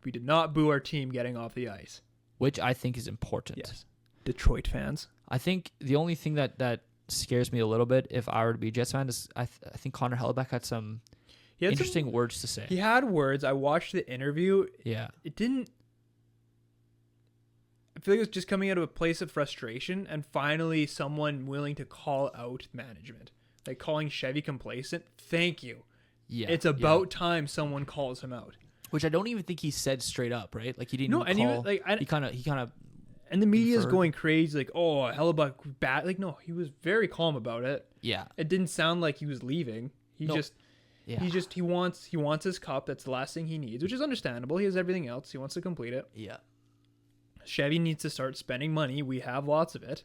We did not boo our team getting off the ice, which I think is important. Yes, Detroit fans. I think the only thing that scares me a little bit if I were to be a Jets fan is I think Connor Hellebuck had some interesting words to say. He had words. I watched the interview. Yeah. It didn't. I feel like it was just coming out of a place of frustration and finally someone willing to call out management. Like calling Chevy complacent. Thank you. Yeah. It's about time someone calls him out. Which I don't even think he said straight up, right? Like he didn't call. He kind of and the media is inferred. going crazy, like, oh, Hellebuck bad. Like, no, he was very calm about it. Yeah. It didn't sound like he was leaving. He wants his cup. That's the last thing he needs, which is understandable. He has everything else. He wants to complete it. Yeah. Chevy needs to start spending money. We have lots of it.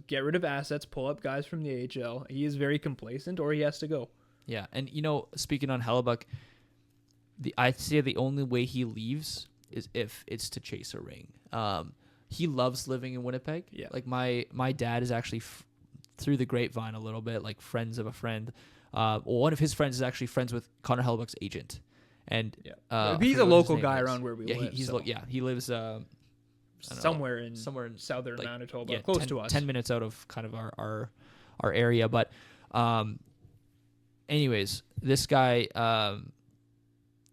Get rid of assets, pull up guys from the AHL. He is very complacent, or he has to go. Yeah, and speaking on Hellebuck, I'd say the only way he leaves is if it's to chase a ring. He loves living in Winnipeg. Yeah. Like my dad is actually through the grapevine a little bit, like friends of a friend, one of his friends is actually friends with Connor Hellebuyck's agent, and he's a local guy around where we live. He lives somewhere in southern like, Manitoba, close to us. 10 minutes out of kind of our area, but anyways, this guy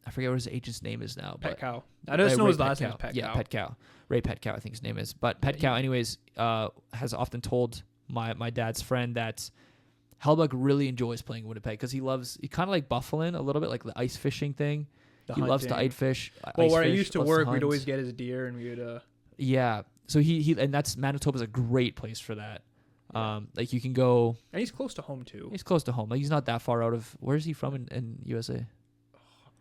I forget what his agent's name is now. Pet Cow. I just know his last name is Pet Cow. Yeah, Pet Cow. Ray Pet Cow, I think his name is. But Pet Cow, anyways, has often told my dad's friend that Hellebuyck really enjoys playing Winnipeg because he kind of like Buffalin a little bit, like the ice fishing thing. He loves to ice fish. Well, where I used to work, we'd always get his deer and we'd... Yeah. So he and that's Manitoba's a great place for that. Like you can go... And he's close to home, too. He's close to home. Like he's not that far out of... Where is he from in USA?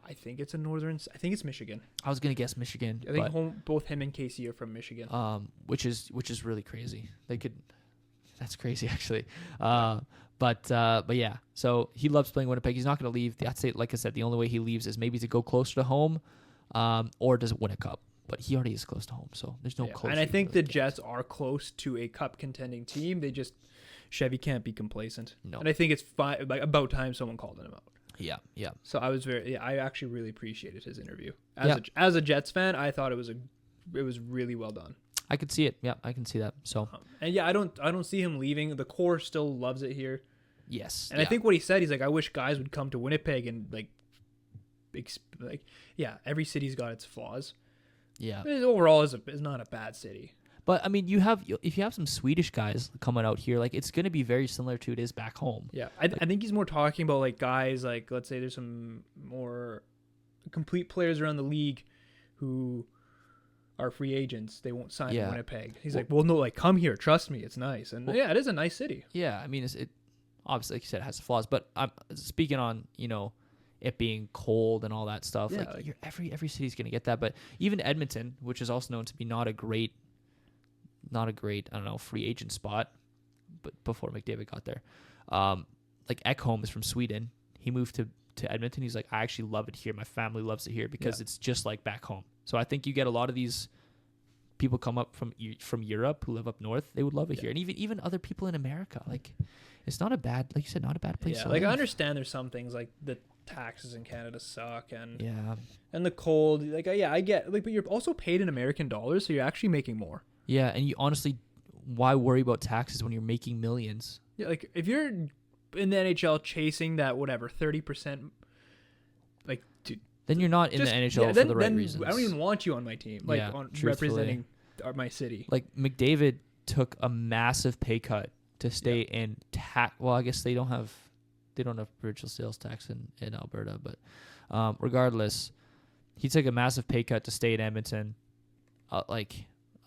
I think it's I think it's Michigan. I was gonna guess Michigan. I think both him and Casey are from Michigan. Which is really crazy. That's crazy actually. But yeah. So he loves playing Winnipeg. He's not gonna leave. I'd say, like I said, the only way he leaves is maybe to go closer to home, or doesn't win a cup. But he already is close to home, so there's no close. And I think the Jets are close to a cup contending team. Chevy can't be complacent. No. And I think it's fine. Like about time someone called him out. Yeah. So I actually really appreciated his interview. As a Jets fan, I thought it was really well done. I could see it. Yeah, I can see that. So and yeah, I don't see him leaving. The core still loves it here. Yes. And I think what he said, he's like, I wish guys would come to Winnipeg and every city's got its flaws. Yeah. It overall is not a bad city. But I mean, if you have some Swedish guys coming out here, like it's going to be very similar to it is back home. Yeah, I think he's more talking about like guys like, let's say there's some more complete players around the league who are free agents. They won't sign in Winnipeg. He's like, well, no, like come here, trust me, it's nice, and it is a nice city. Yeah, I mean, it obviously, like you said, it has flaws, but I'm speaking on it being cold and all that stuff. Yeah, like every city's going to get that, but even Edmonton, which is also known to be not a great, I don't know, free agent spot, but before McDavid got there. Like Ekholm is from Sweden. He moved to Edmonton. He's like, I actually love it here. My family loves it here because it's just like back home. So I think you get a lot of these people come up from Europe who live up north. They would love it here. And even other people in America. Like it's not a bad, like you said, not a bad place to live. I understand there's some things like the taxes in Canada suck and the cold. Like I get but you're also paid in American dollars, so you're actually making more. Yeah, and you honestly, why worry about taxes when you're making millions? Yeah, like if you're in the NHL chasing that 30%, like dude, then you're not in the NHL for the right reasons. I don't even want you on my team, representing my city. Like McDavid took a massive pay cut to stay in Well, I guess they don't have provincial sales tax in Alberta, but regardless, he took a massive pay cut to stay in Edmonton.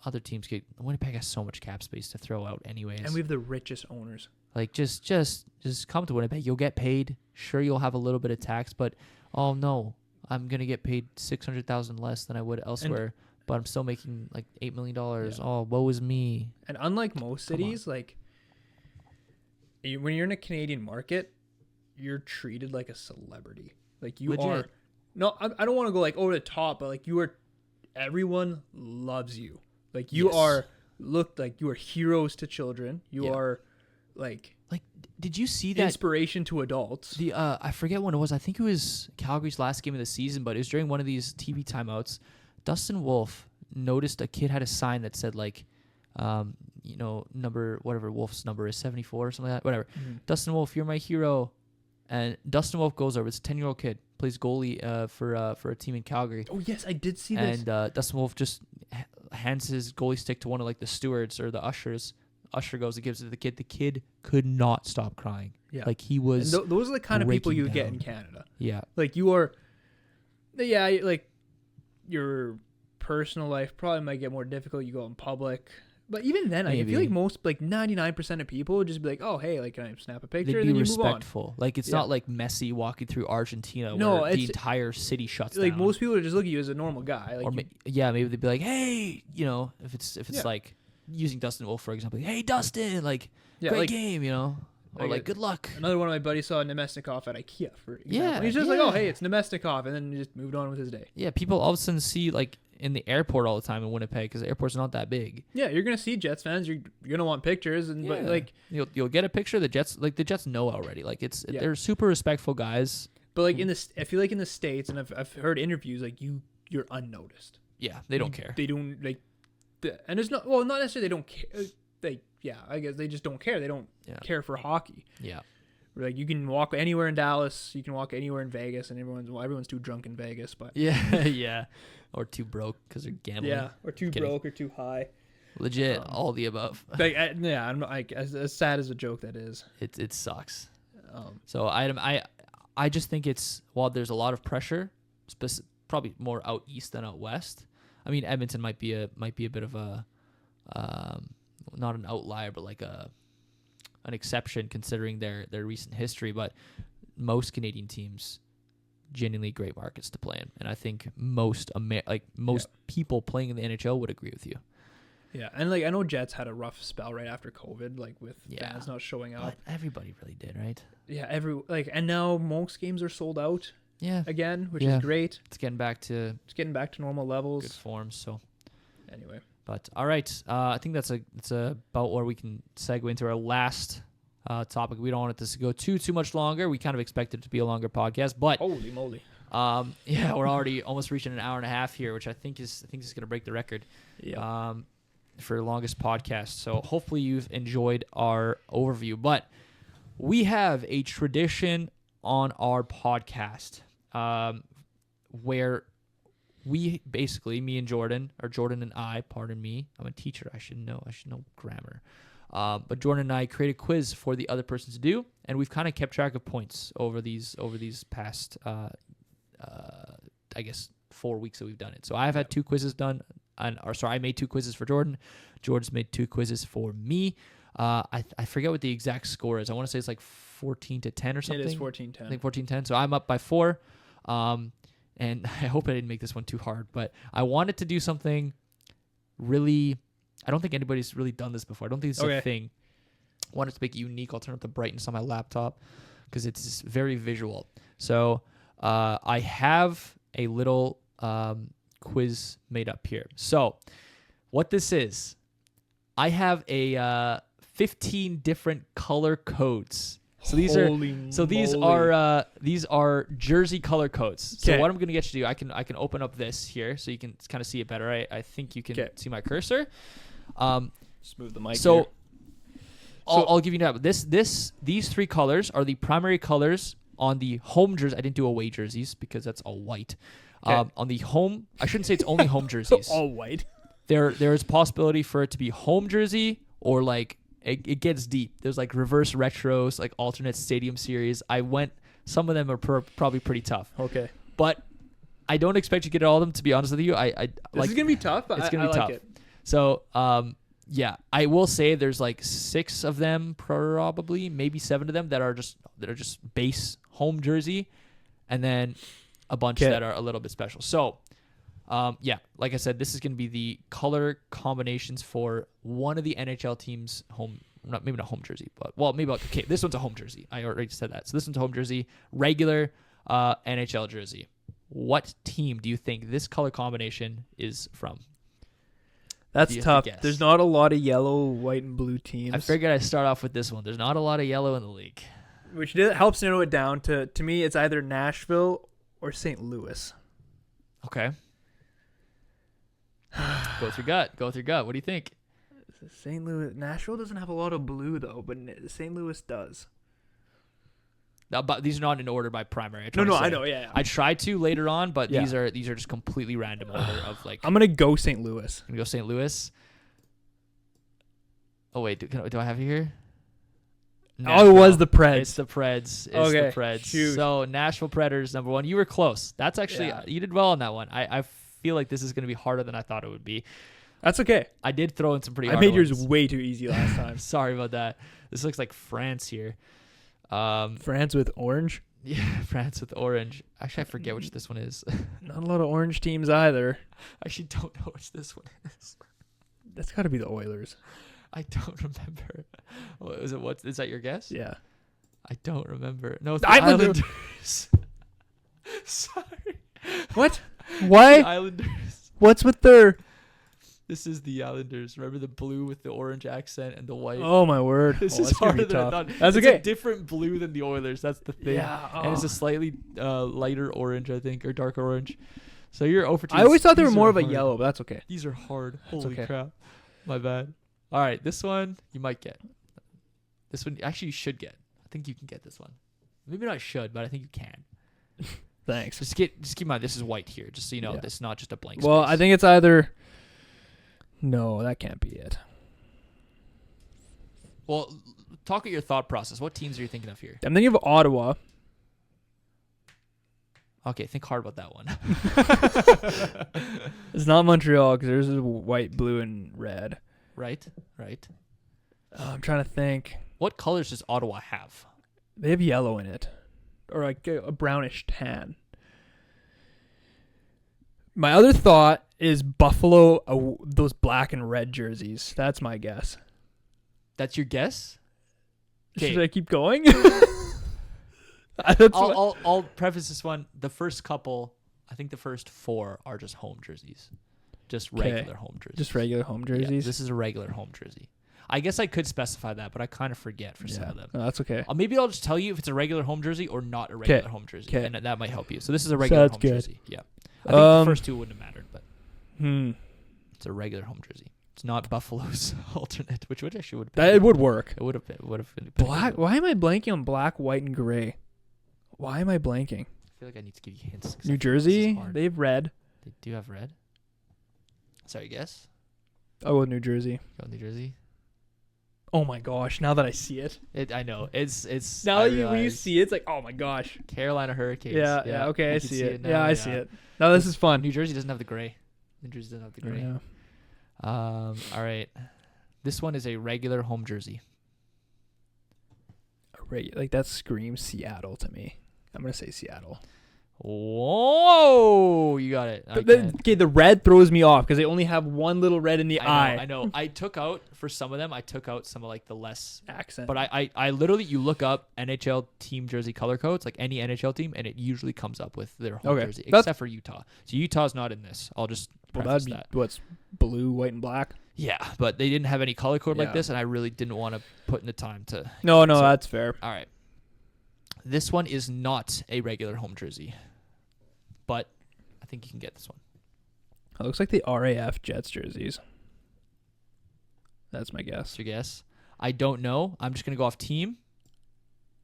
Other teams Winnipeg has so much cap space to throw out anyways. And we have the richest owners. Like just come to Winnipeg. You'll get paid. Sure, you'll have a little bit of tax, but oh no, I'm gonna get paid $600,000 less than I would elsewhere. But I'm still making like $8 million. Yeah. Oh, woe is me. And unlike most cities, like when you're in a Canadian market, you're treated like a celebrity. Like you are. No, I don't want to go like over the top, but like you are. Everyone loves you. Like you are you are heroes to children. You are like did you see that inspiration to adults? The I forget when it was. I think it was Calgary's last game of the season, but it was during one of these TV timeouts. Dustin Wolf noticed a kid had a sign that said like number whatever Wolf's number is 74 or something like that. Whatever. Mm-hmm. Dustin Wolf, you're my hero. And Dustin Wolf goes over. It's a 10-year-old kid, plays goalie for a team in Calgary. Oh yes, I did see this. And Dustin Wolf just hands his goalie stick to one of like the stewards or the ushers. Usher goes and gives it to the kid. The kid could not stop crying. Yeah, like he was. And those are the kind of people you get in Canada. Yeah, like you are. Yeah, like your personal life probably might get more difficult. You go in public. But even then, I feel like most, 99% of people would just be like, oh, hey, like, can I snap a picture? They'd and then be you respectful. Move on. Like, it's not like Messi walking through Argentina where the entire city shuts down. Like, most people would just look at you as a normal guy. Like, maybe they'd be like, hey, if it's like, using Dustin Wolf, for example, hey, Dustin, great game, Or good luck. Another one of my buddies saw Nemesnikov at IKEA, for example. Yeah. And he's just like, oh, hey, it's Nemesnikov, and then he just moved on with his day. Yeah, people all of a sudden see, in the airport all the time in Winnipeg because the airport's not that big. Yeah, you're gonna see Jets fans. You're gonna want pictures, and but like you'll get a picture. The Jets know already. Like they're super respectful guys. But like I feel like in the States, and I've heard interviews like you're unnoticed. Yeah, they don't care. They don't like, and it's not necessarily they don't care. I guess they just don't care. They don't care for hockey. Yeah. Like you can walk anywhere in Dallas, you can walk anywhere in Vegas, and everyone's too drunk in Vegas, but yeah, or too broke because they're gambling. Yeah, or too broke or too high. Legit, all the above. Like, I'm like as sad as a joke that is. It sucks. So I just think it's while there's a lot of pressure, probably more out east than out west. I mean, Edmonton might be a bit of a not an outlier, but like an exception considering their recent history. But most Canadian teams, genuinely great markets to play in, and I think most people playing in the NHL would agree with you. Yeah, and like I know Jets had a rough spell right after COVID, like with fans not showing up. But everybody really did, right? Yeah, and now most games are sold out. Yeah, again, which is great. It's getting back to normal levels, good form. So, anyway, but all right, I think that's about where we can segue into our last topic. We don't want it to go too much longer. We kind of expect it to be a longer podcast, but holy moly, we're already almost reaching an hour and a half here, which I think is going to break the record. Yeah. For the longest podcast. So hopefully you've enjoyed our overview. But we have a tradition on our podcast where we basically, me and Jordan, or Jordan and I, pardon me, I'm a teacher, I should know grammar. But Jordan and I create a quiz for the other person to do, and we've kind of kept track of points over these past, I guess, 4 weeks that we've done it. So I've had 2 quizzes done. I made 2 quizzes for Jordan. Jordan's made 2 quizzes for me. I forget what the exact score is. I want to say it's like 14-10 or something. It is 14-10. I think 14-10. So I'm up by 4. And I hope I didn't make this one too hard, but I wanted to do something really. I don't think anybody's really done this before. I don't think this is a thing. I wanted to make it unique. I'll turn up the brightness on my laptop because it's very visual. So I have a little quiz made up here. So what this is, I have a 15 different color codes. So these are jersey color codes. So what I'm going to get you to do, I can open up this here so you can kind of see it better. I think you can see my cursor. Smooth the mic. So I'll give you that. These 3 colors are the primary colors on the home jersey. I didn't do away jerseys because that's all white. On the home, I shouldn't say it's only home jerseys. All white. There is possibility for it to be home jersey or like it gets deep. There's like reverse retros, like alternate stadium series. Some of them are probably pretty tough. Okay. But I don't expect you to get all of them, to be honest with you. This is gonna be tough. But it's gonna be tough. It. So I will say there's like 6 of them, probably maybe 7 of them that are just base home jersey, and then a bunch that are a little bit special. So, like I said, this is going to be the color combinations for one of the NHL teams' maybe not home jersey, but maybe this one's a home jersey. I already said that. So this one's a home jersey, regular NHL jersey. What team do you think this color combination is from? That's tough. There's not a lot of yellow, white, and blue teams. I figured I'd start off with this one. There's not a lot of yellow in the league. Which helps narrow it down to me, it's either Nashville or St. Louis. Okay. Go through gut. What do you think? St. Louis. Nashville doesn't have a lot of blue though, but St. Louis does. Now, but these are not in order by primary. I know. Yeah. I tried to later on, but these are just completely random order of like. I'm gonna go St. Louis. I'm gonna go St. Louis. Oh wait, do I have it here? Nashville. Oh, it was the Preds. It's the Preds. Shoot. So Nashville Predators, number 1. You were close. That's actually you did well on that one. I feel like this is going to be harder than I thought it would be. That's okay. I did throw in some pretty hard ones. I made yours ones. way too easy last time. Sorry about that. This looks like France here. France with orange? Yeah, France with orange. Actually, I forget which this one is. Not a lot of orange teams either. I actually don't know which this one is. That's got to be the Oilers. I don't remember. What is that your guess? Yeah. I don't remember. No, it's the Islanders. Sorry. What? Why? The Islanders. What's with their? This is the Islanders. Remember the blue with the orange accent and the white? Oh my word! This Oh, is that's gonna harder be than I tough. thought. That's It's okay. a different blue than the Oilers. That's the thing. Yeah. And it's a slightly lighter orange, I think, or darker orange. So you're over 2. I always thought they were These more are of a hard. yellow, but that's okay. These are hard. Holy okay. crap. My bad. All right, this one you might get. This one actually you should get. I think you can get this one. Maybe not should, but I think you can. Thanks. Just keep in mind this is white here, just so you know. Yeah. This is not just a blank Well, space. I think it's either. No, that can't be it. Well, talk about your thought process. What teams are you thinking of here? I'm thinking of Ottawa. Okay, think hard about that one. It's not Montreal because there's a white, blue, and red. Right. I'm trying to think. What colors does Ottawa have? They have yellow in it, or like a brownish tan. My other thought is Buffalo, those black and red jerseys. That's my guess. That's your guess? Should I keep going? I'll preface this one. The first couple, I think the first 4 are just home jerseys. Just regular home jerseys. Just regular home Yeah, jerseys. this is a regular home jersey. I guess I could specify that, but I kind of forget for some of them. No, that's okay. Maybe I'll just tell you if it's a regular home jersey or not a regular home jersey, 'Kay. and that might help you. So this is a regular Sounds home good. jersey. Yeah, I think the first 2 wouldn't have mattered, but it's a regular home jersey. It's not Buffalo's alternate, which would actually would. It would work. It would have been. Black. Why am I blanking on black, white, and gray? Why am I blanking? I feel like I need to give you hints. 'cause I feel New like this is Jersey, hard. they have red. They do have red. Sorry, guess. Oh, New Jersey. Go New Jersey. Oh my gosh! Now that I see it, I know it's. now I when you realize see it, it's like, oh my gosh. Carolina Hurricanes. Yeah. Okay, you I can see it. now, Yeah, I see it. Now this is fun. New Jersey doesn't have the gray. New Jersey doesn't have the gray. Yeah. All right. This one is a regular home jersey. Like that screams Seattle to me. I'm gonna say Seattle. Whoa, you got it. But the red throws me off because they only have one little red in the eye. I know. I took out for some of them. I took out some of like the less Accent. But I literally you look up NHL team jersey color codes, like any NHL team, and it usually comes up with their home jersey, except for Utah. So Utah's not in this. I'll just preface that'd be that. what's blue, white, and black. Yeah, but they didn't have any color code like Yeah. this, and I really didn't want to put in the time to. No, So- that's fair. All right. This one is not a regular home jersey, but I think you can get this one. It looks like the RAF Jets jerseys. That's my guess. What's your guess? I don't know. I'm just gonna go off team.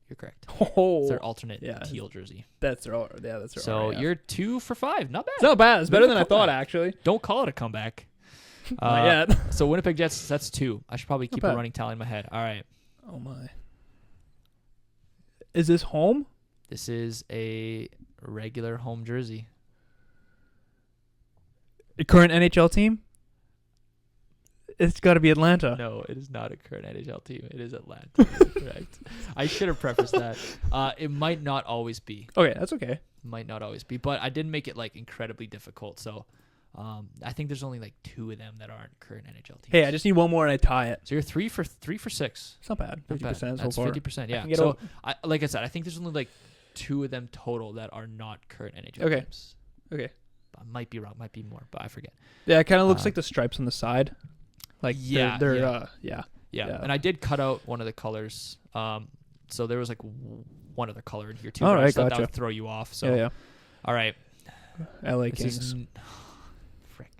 You're correct. Oh, It's their alternate yeah. teal jersey. that's their. Yeah, that's their. So RAF. you're 2 for 5. Not bad. It's not bad. It's better than I thought, comeback. actually. Don't call it a comeback. Not yet. So Winnipeg Jets, that's 2. I should probably keep a bad. running tally in my head. All right. Oh my. Is this home? This is a regular home jersey. A current NHL team? It's got to be Atlanta. No, it is not a current NHL team. It is Atlanta. Correct. I should have prefaced that. It might not always be. Okay, that's okay. Might not always be. But I didn't make it like incredibly difficult. So I think there's only like 2 of them that aren't current NHL teams. Hey, I just need one more and I tie it. So you're 3 for 6. It's not bad. Not 50% bad. so That's far. 50%. I Yeah. can get So out. like I said, I think there's only like 2 of them total that are not current NHL Okay. teams. Okay. I might be wrong. Might be more, but I forget. Yeah, it kind of looks like the stripes on the side. Like Yeah, they're yeah. yeah. Yeah. And I did cut out one of the colors. So there was like one other color in here too. All but I right, just thought gotcha. that would throw you off. So Yeah. all right. LA This Kings. is frick.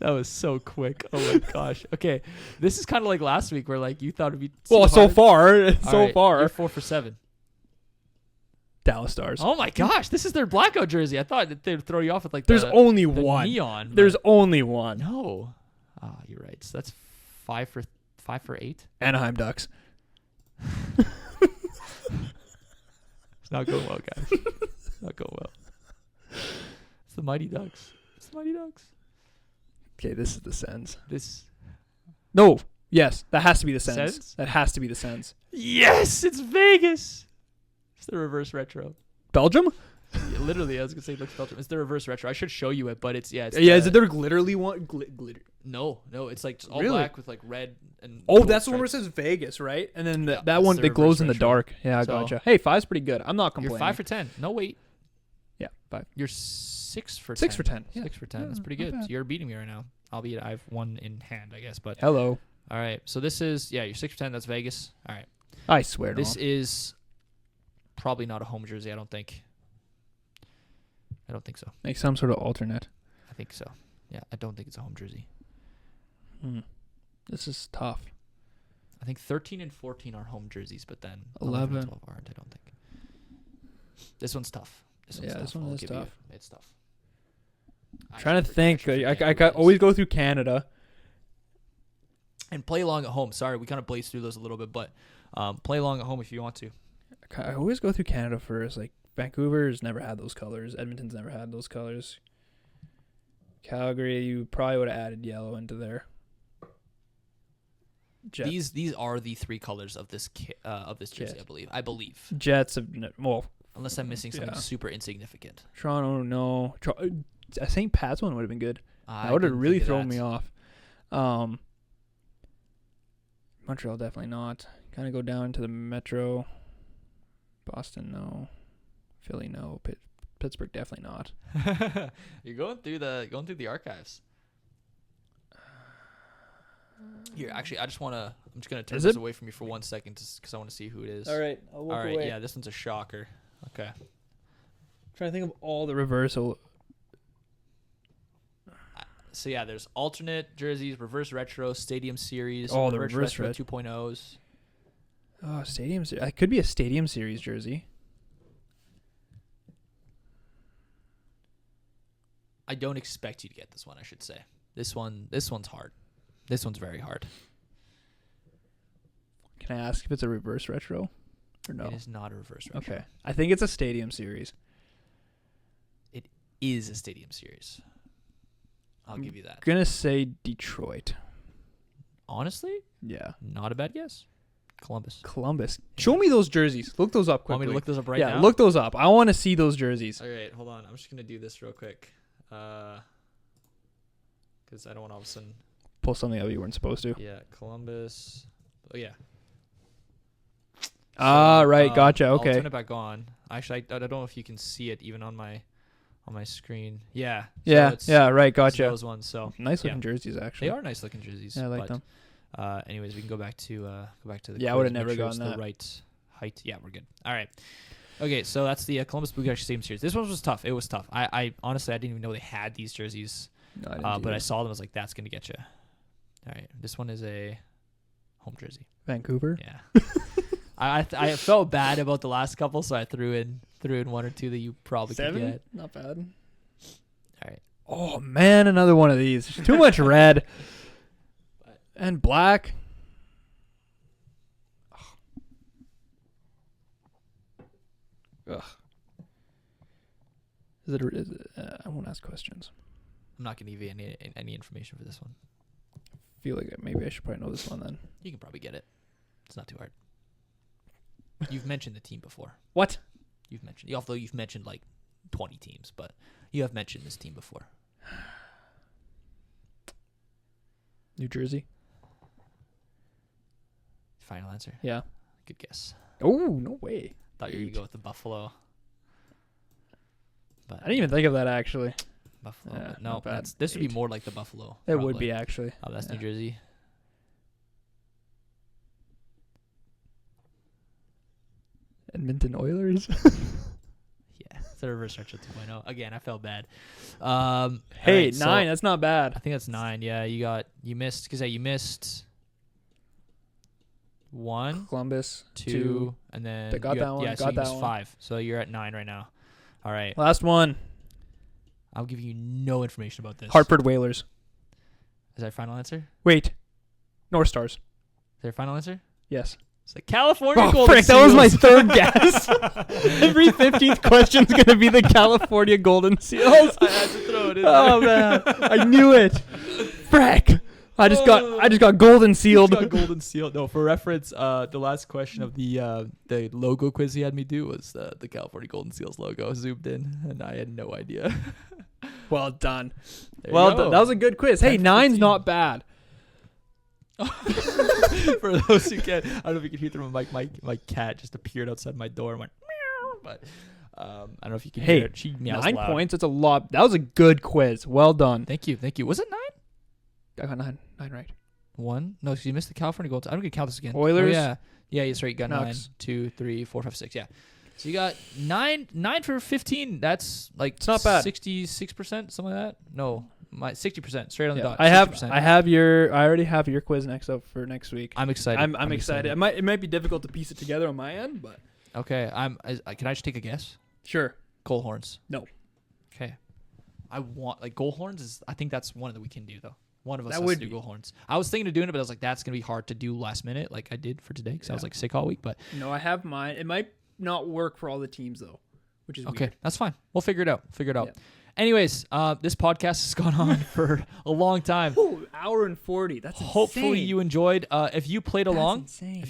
That was so quick. Oh my gosh. Okay. This is kind of like last week where like you thought it'd be Well, too so hard. far, All right, far. You're 4 for 7. Dallas Stars. Oh my gosh, this is their blackout jersey. I thought that they'd throw you off with like There's the only one. neon. There's but only one. no. You're right. So that's 5 for 8. Anaheim Ducks. It's not going well, guys. Not going well. It's the Mighty Ducks. Okay, this is the Sens. This. No. Yes, that has to be the Sens. Sens? That has to be the Sens. Yes, it's Vegas. It's the reverse retro. Belgium? Yeah, literally, I was gonna say looks Belgium. It's the reverse retro. I should show you it, but it's Yeah, It's is it their glitterly one? Glitter. No, it's like just all Really? black with like red and. Oh, gold that's the one where it stripes. says Vegas, right? And then Yeah, that that's one the that glows reverse in the retro. dark. Yeah, I So- gotcha. Hey, 5's pretty good. I'm not You're complaining. 5 for 10. No wait. Yeah, 5. You're 6 for 10. 6 for 10. Yeah. 6 for 10. That's Yeah, pretty not good. bad. You're beating me right now. Albeit I have one in hand, I guess. But Hello. all right. So this is you're 6 for 10. That's Vegas. All right. I swear to This God. is probably not a home jersey. I don't think so. Make some sort of alternate. I think so. Yeah, I don't think it's a home jersey. This is tough. I think 13 and 14 are home jerseys, but then 11 and 12 aren't, I don't think. This one's tough. This one is tough. It's tough. I'm trying to think. I always go through Canada. And play along at home. Sorry, we kind of blazed through those a little bit, but play along at home if you want to. I always go through Canada first. Like Vancouver's never had those colors. Edmonton's never had those colors. Calgary, you probably would have added yellow into there. These are the 3 colors of this jersey, Jet. I believe. Jets have Unless I'm missing something super insignificant. Toronto, no. St. Pat's one would have been good. That would have really thrown me off. Montreal, definitely not. Kind of go down to the Metro. Boston, no. Philly, no. Pittsburgh, definitely not. You're going through the archives. Here, actually, I'm just gonna turn this away from you for 1 second because I want to see who it is. All right, I'll walk away. Yeah, this one's a shocker. Okay. Trying to think of all the reversal. So yeah, there's alternate jerseys, reverse retro, stadium series, Oh, the reverse reverse retro 2.0s. Oh, stadium. It could be a stadium series jersey. I don't expect you to get this one, I should say. This one's hard. This one's very hard. Can I ask if it's a reverse retro or no? It is not a reverse retro. Okay. I think it's a stadium series. It is a stadium series. I'll give you that. I'm gonna say Detroit. Honestly, Yeah. not a bad guess. Columbus. Show me those jerseys. Look those up quickly. Want me to look those up right now? Yeah, look those up. I want to see those jerseys. All right, hold on. I'm just gonna do this real quick, because I don't want to all of a sudden. Pull something out you weren't supposed to. Yeah, Columbus. Oh yeah. Right. Gotcha. Okay. I'll turn it back on. Actually, I don't know if you can see it even on my screen. Yeah. Yeah. Right. It's Gotcha. those ones. So Nice looking jerseys, actually. they are nice looking jerseys. Yeah, I like them. Anyways, we can go back to the. Yeah, I quiz, would've make never sure it's gotten the that. right height. Yeah, we're good. All right. Okay, so that's the Columbus Blue Jackets Stadium series. This one was tough. It was tough. I honestly I didn't even know they had these jerseys. No, I didn't But either. I saw them. I was like, that's gonna get you. All right, this one is a home jersey. Vancouver. Yeah. I felt bad about the last couple, so I threw in 1 or 2 that you probably could 7. get. Not bad. All right. Oh man, another one of these. Too much red and black. Ugh. Is it I won't ask questions. I'm not gonna give you any information for this one. Feel like maybe I should probably know this one then. You can probably get it. It's not too hard. You've mentioned the team before. What? Although you've mentioned like 20 teams, but you have mentioned this team before. New Jersey. Final answer. Yeah. Good guess. Oh, no way. Thought you were gonna go with the Buffalo. But I didn't even think of that actually. Buffalo. Yeah, But no, not bad. this would be 8. more like the Buffalo. It would probably. be actually. Oh, that's Yeah. New Jersey. Edmonton Oilers. Yeah, it's a reverse retro 2.0. Again, I felt bad. Hey, alright, 9. so That's not bad. I think that's 9. Yeah, you missed because you missed 1, Columbus. 2, and then They got you that one, Yeah, so got you that missed one. 5. So you're at 9 right now. All right, Last one. I'll give you no information about this. Hartford Whalers. Is that your final answer? Is Wait. North Stars. that your final answer? Yes. It's the California Oh, Golden frick, that was my Seals. third guess. Every 15th question is going to be the California Golden Seals. I had to throw it in Oh, there. man. I knew it. Frick. I just got golden sealed. Got golden seal. No, for reference, the last question of the logo quiz he had me do was the California Golden Seals logo zoomed in, and I had no idea. Well done. There Well you done. go. That was a good quiz. Hey, 10 for 9's 15. not bad. For those who can't, I don't know if you can hear through my cat just appeared outside my door and went meow. But I don't know if you can hear it. She meows 9 loud. points. That's a lot. That was a good quiz. Well done. Thank you. Was it 9? I got 9 right. 1? No, you missed the California Gold. I don't get to count this again. Oilers? Oh, yeah, that's right. You got Canucks. 9, 2, 3, 4, 5, 6. Yeah. So you got 9 for 15. That's like It's not bad. 66%, something like that. No, my 60%, straight on the Yeah. dot. I 60%. already have your quiz next up for next week. I'm excited. I'm excited. It might be difficult to piece it together on my end, but Okay. Can I just take a guess? sure. Goal horns. No. Okay. I want goal horns I think that's one that we can do though. One of us That has would to do be. goal horns. I was thinking of doing it, but I was like, that's gonna be hard to do last minute, like I did for today, because I was like sick all week. But No, I have mine. It might not work for all the teams though, which is okay, weird. that's fine. We'll figure it out. Yeah. Yeah. Anyways, this podcast has gone on for a long time. Ooh, hour and 40. That's Hopefully insane. you enjoyed. If you played along, insane.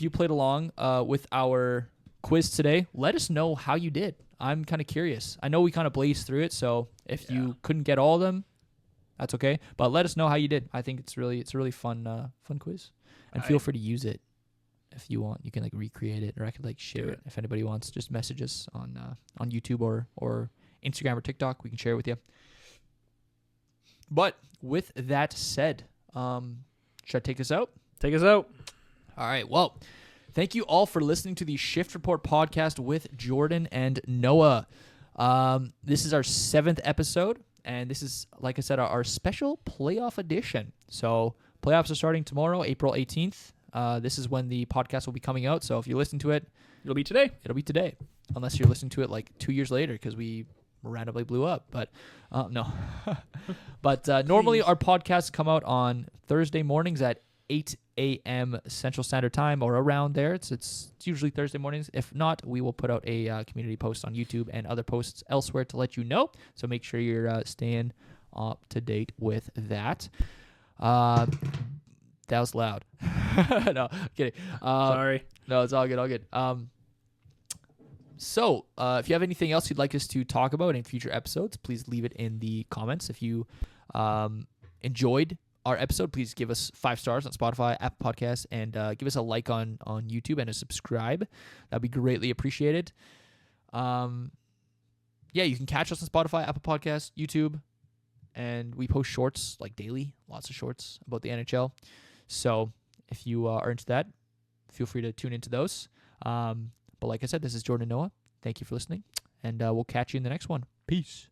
with our quiz today, let us know how you did. I'm kind of curious. I know we kind of blazed through it, so if you couldn't get all of them, that's okay. But let us know how you did. I think it's a really fun quiz, and feel free to use it if you want. You can like recreate it, or I could like share it if anybody wants. Just message us on YouTube or Instagram or TikTok. We can share it with you. But with that said, should I take us out? Take us out. All right. Well, thank you all for listening to the Shift Report podcast with Jordan and Noah. This is our 7th episode, and this is, like I said, our special playoff edition. So playoffs are starting tomorrow, April 18th. This is when the podcast will be coming out. So if you listen to it, It'll be today. it'll be today, unless you're listening to it like 2 years later because we randomly blew up. But no. But normally our podcasts come out on Thursday mornings at 8 a.m. Central Standard Time or around there. It's usually Thursday mornings. If not, we will put out a community post on YouTube and other posts elsewhere to let you know. So make sure you're staying up to date with that. That was loud. No, kidding. Sorry. No, it's all good. So, if you have anything else you'd like us to talk about in future episodes, please leave it in the comments. If you enjoyed our episode, please give us 5 stars on Spotify, Apple Podcasts, and give us a like on YouTube and a subscribe. That'd be greatly appreciated. You can catch us on Spotify, Apple Podcasts, YouTube, and we post shorts like daily, lots of shorts about the NHL. So if you are into that, feel free to tune into those. But like I said, this is Jordan and Noah. Thank you for listening, and we'll catch you in the next one. Peace.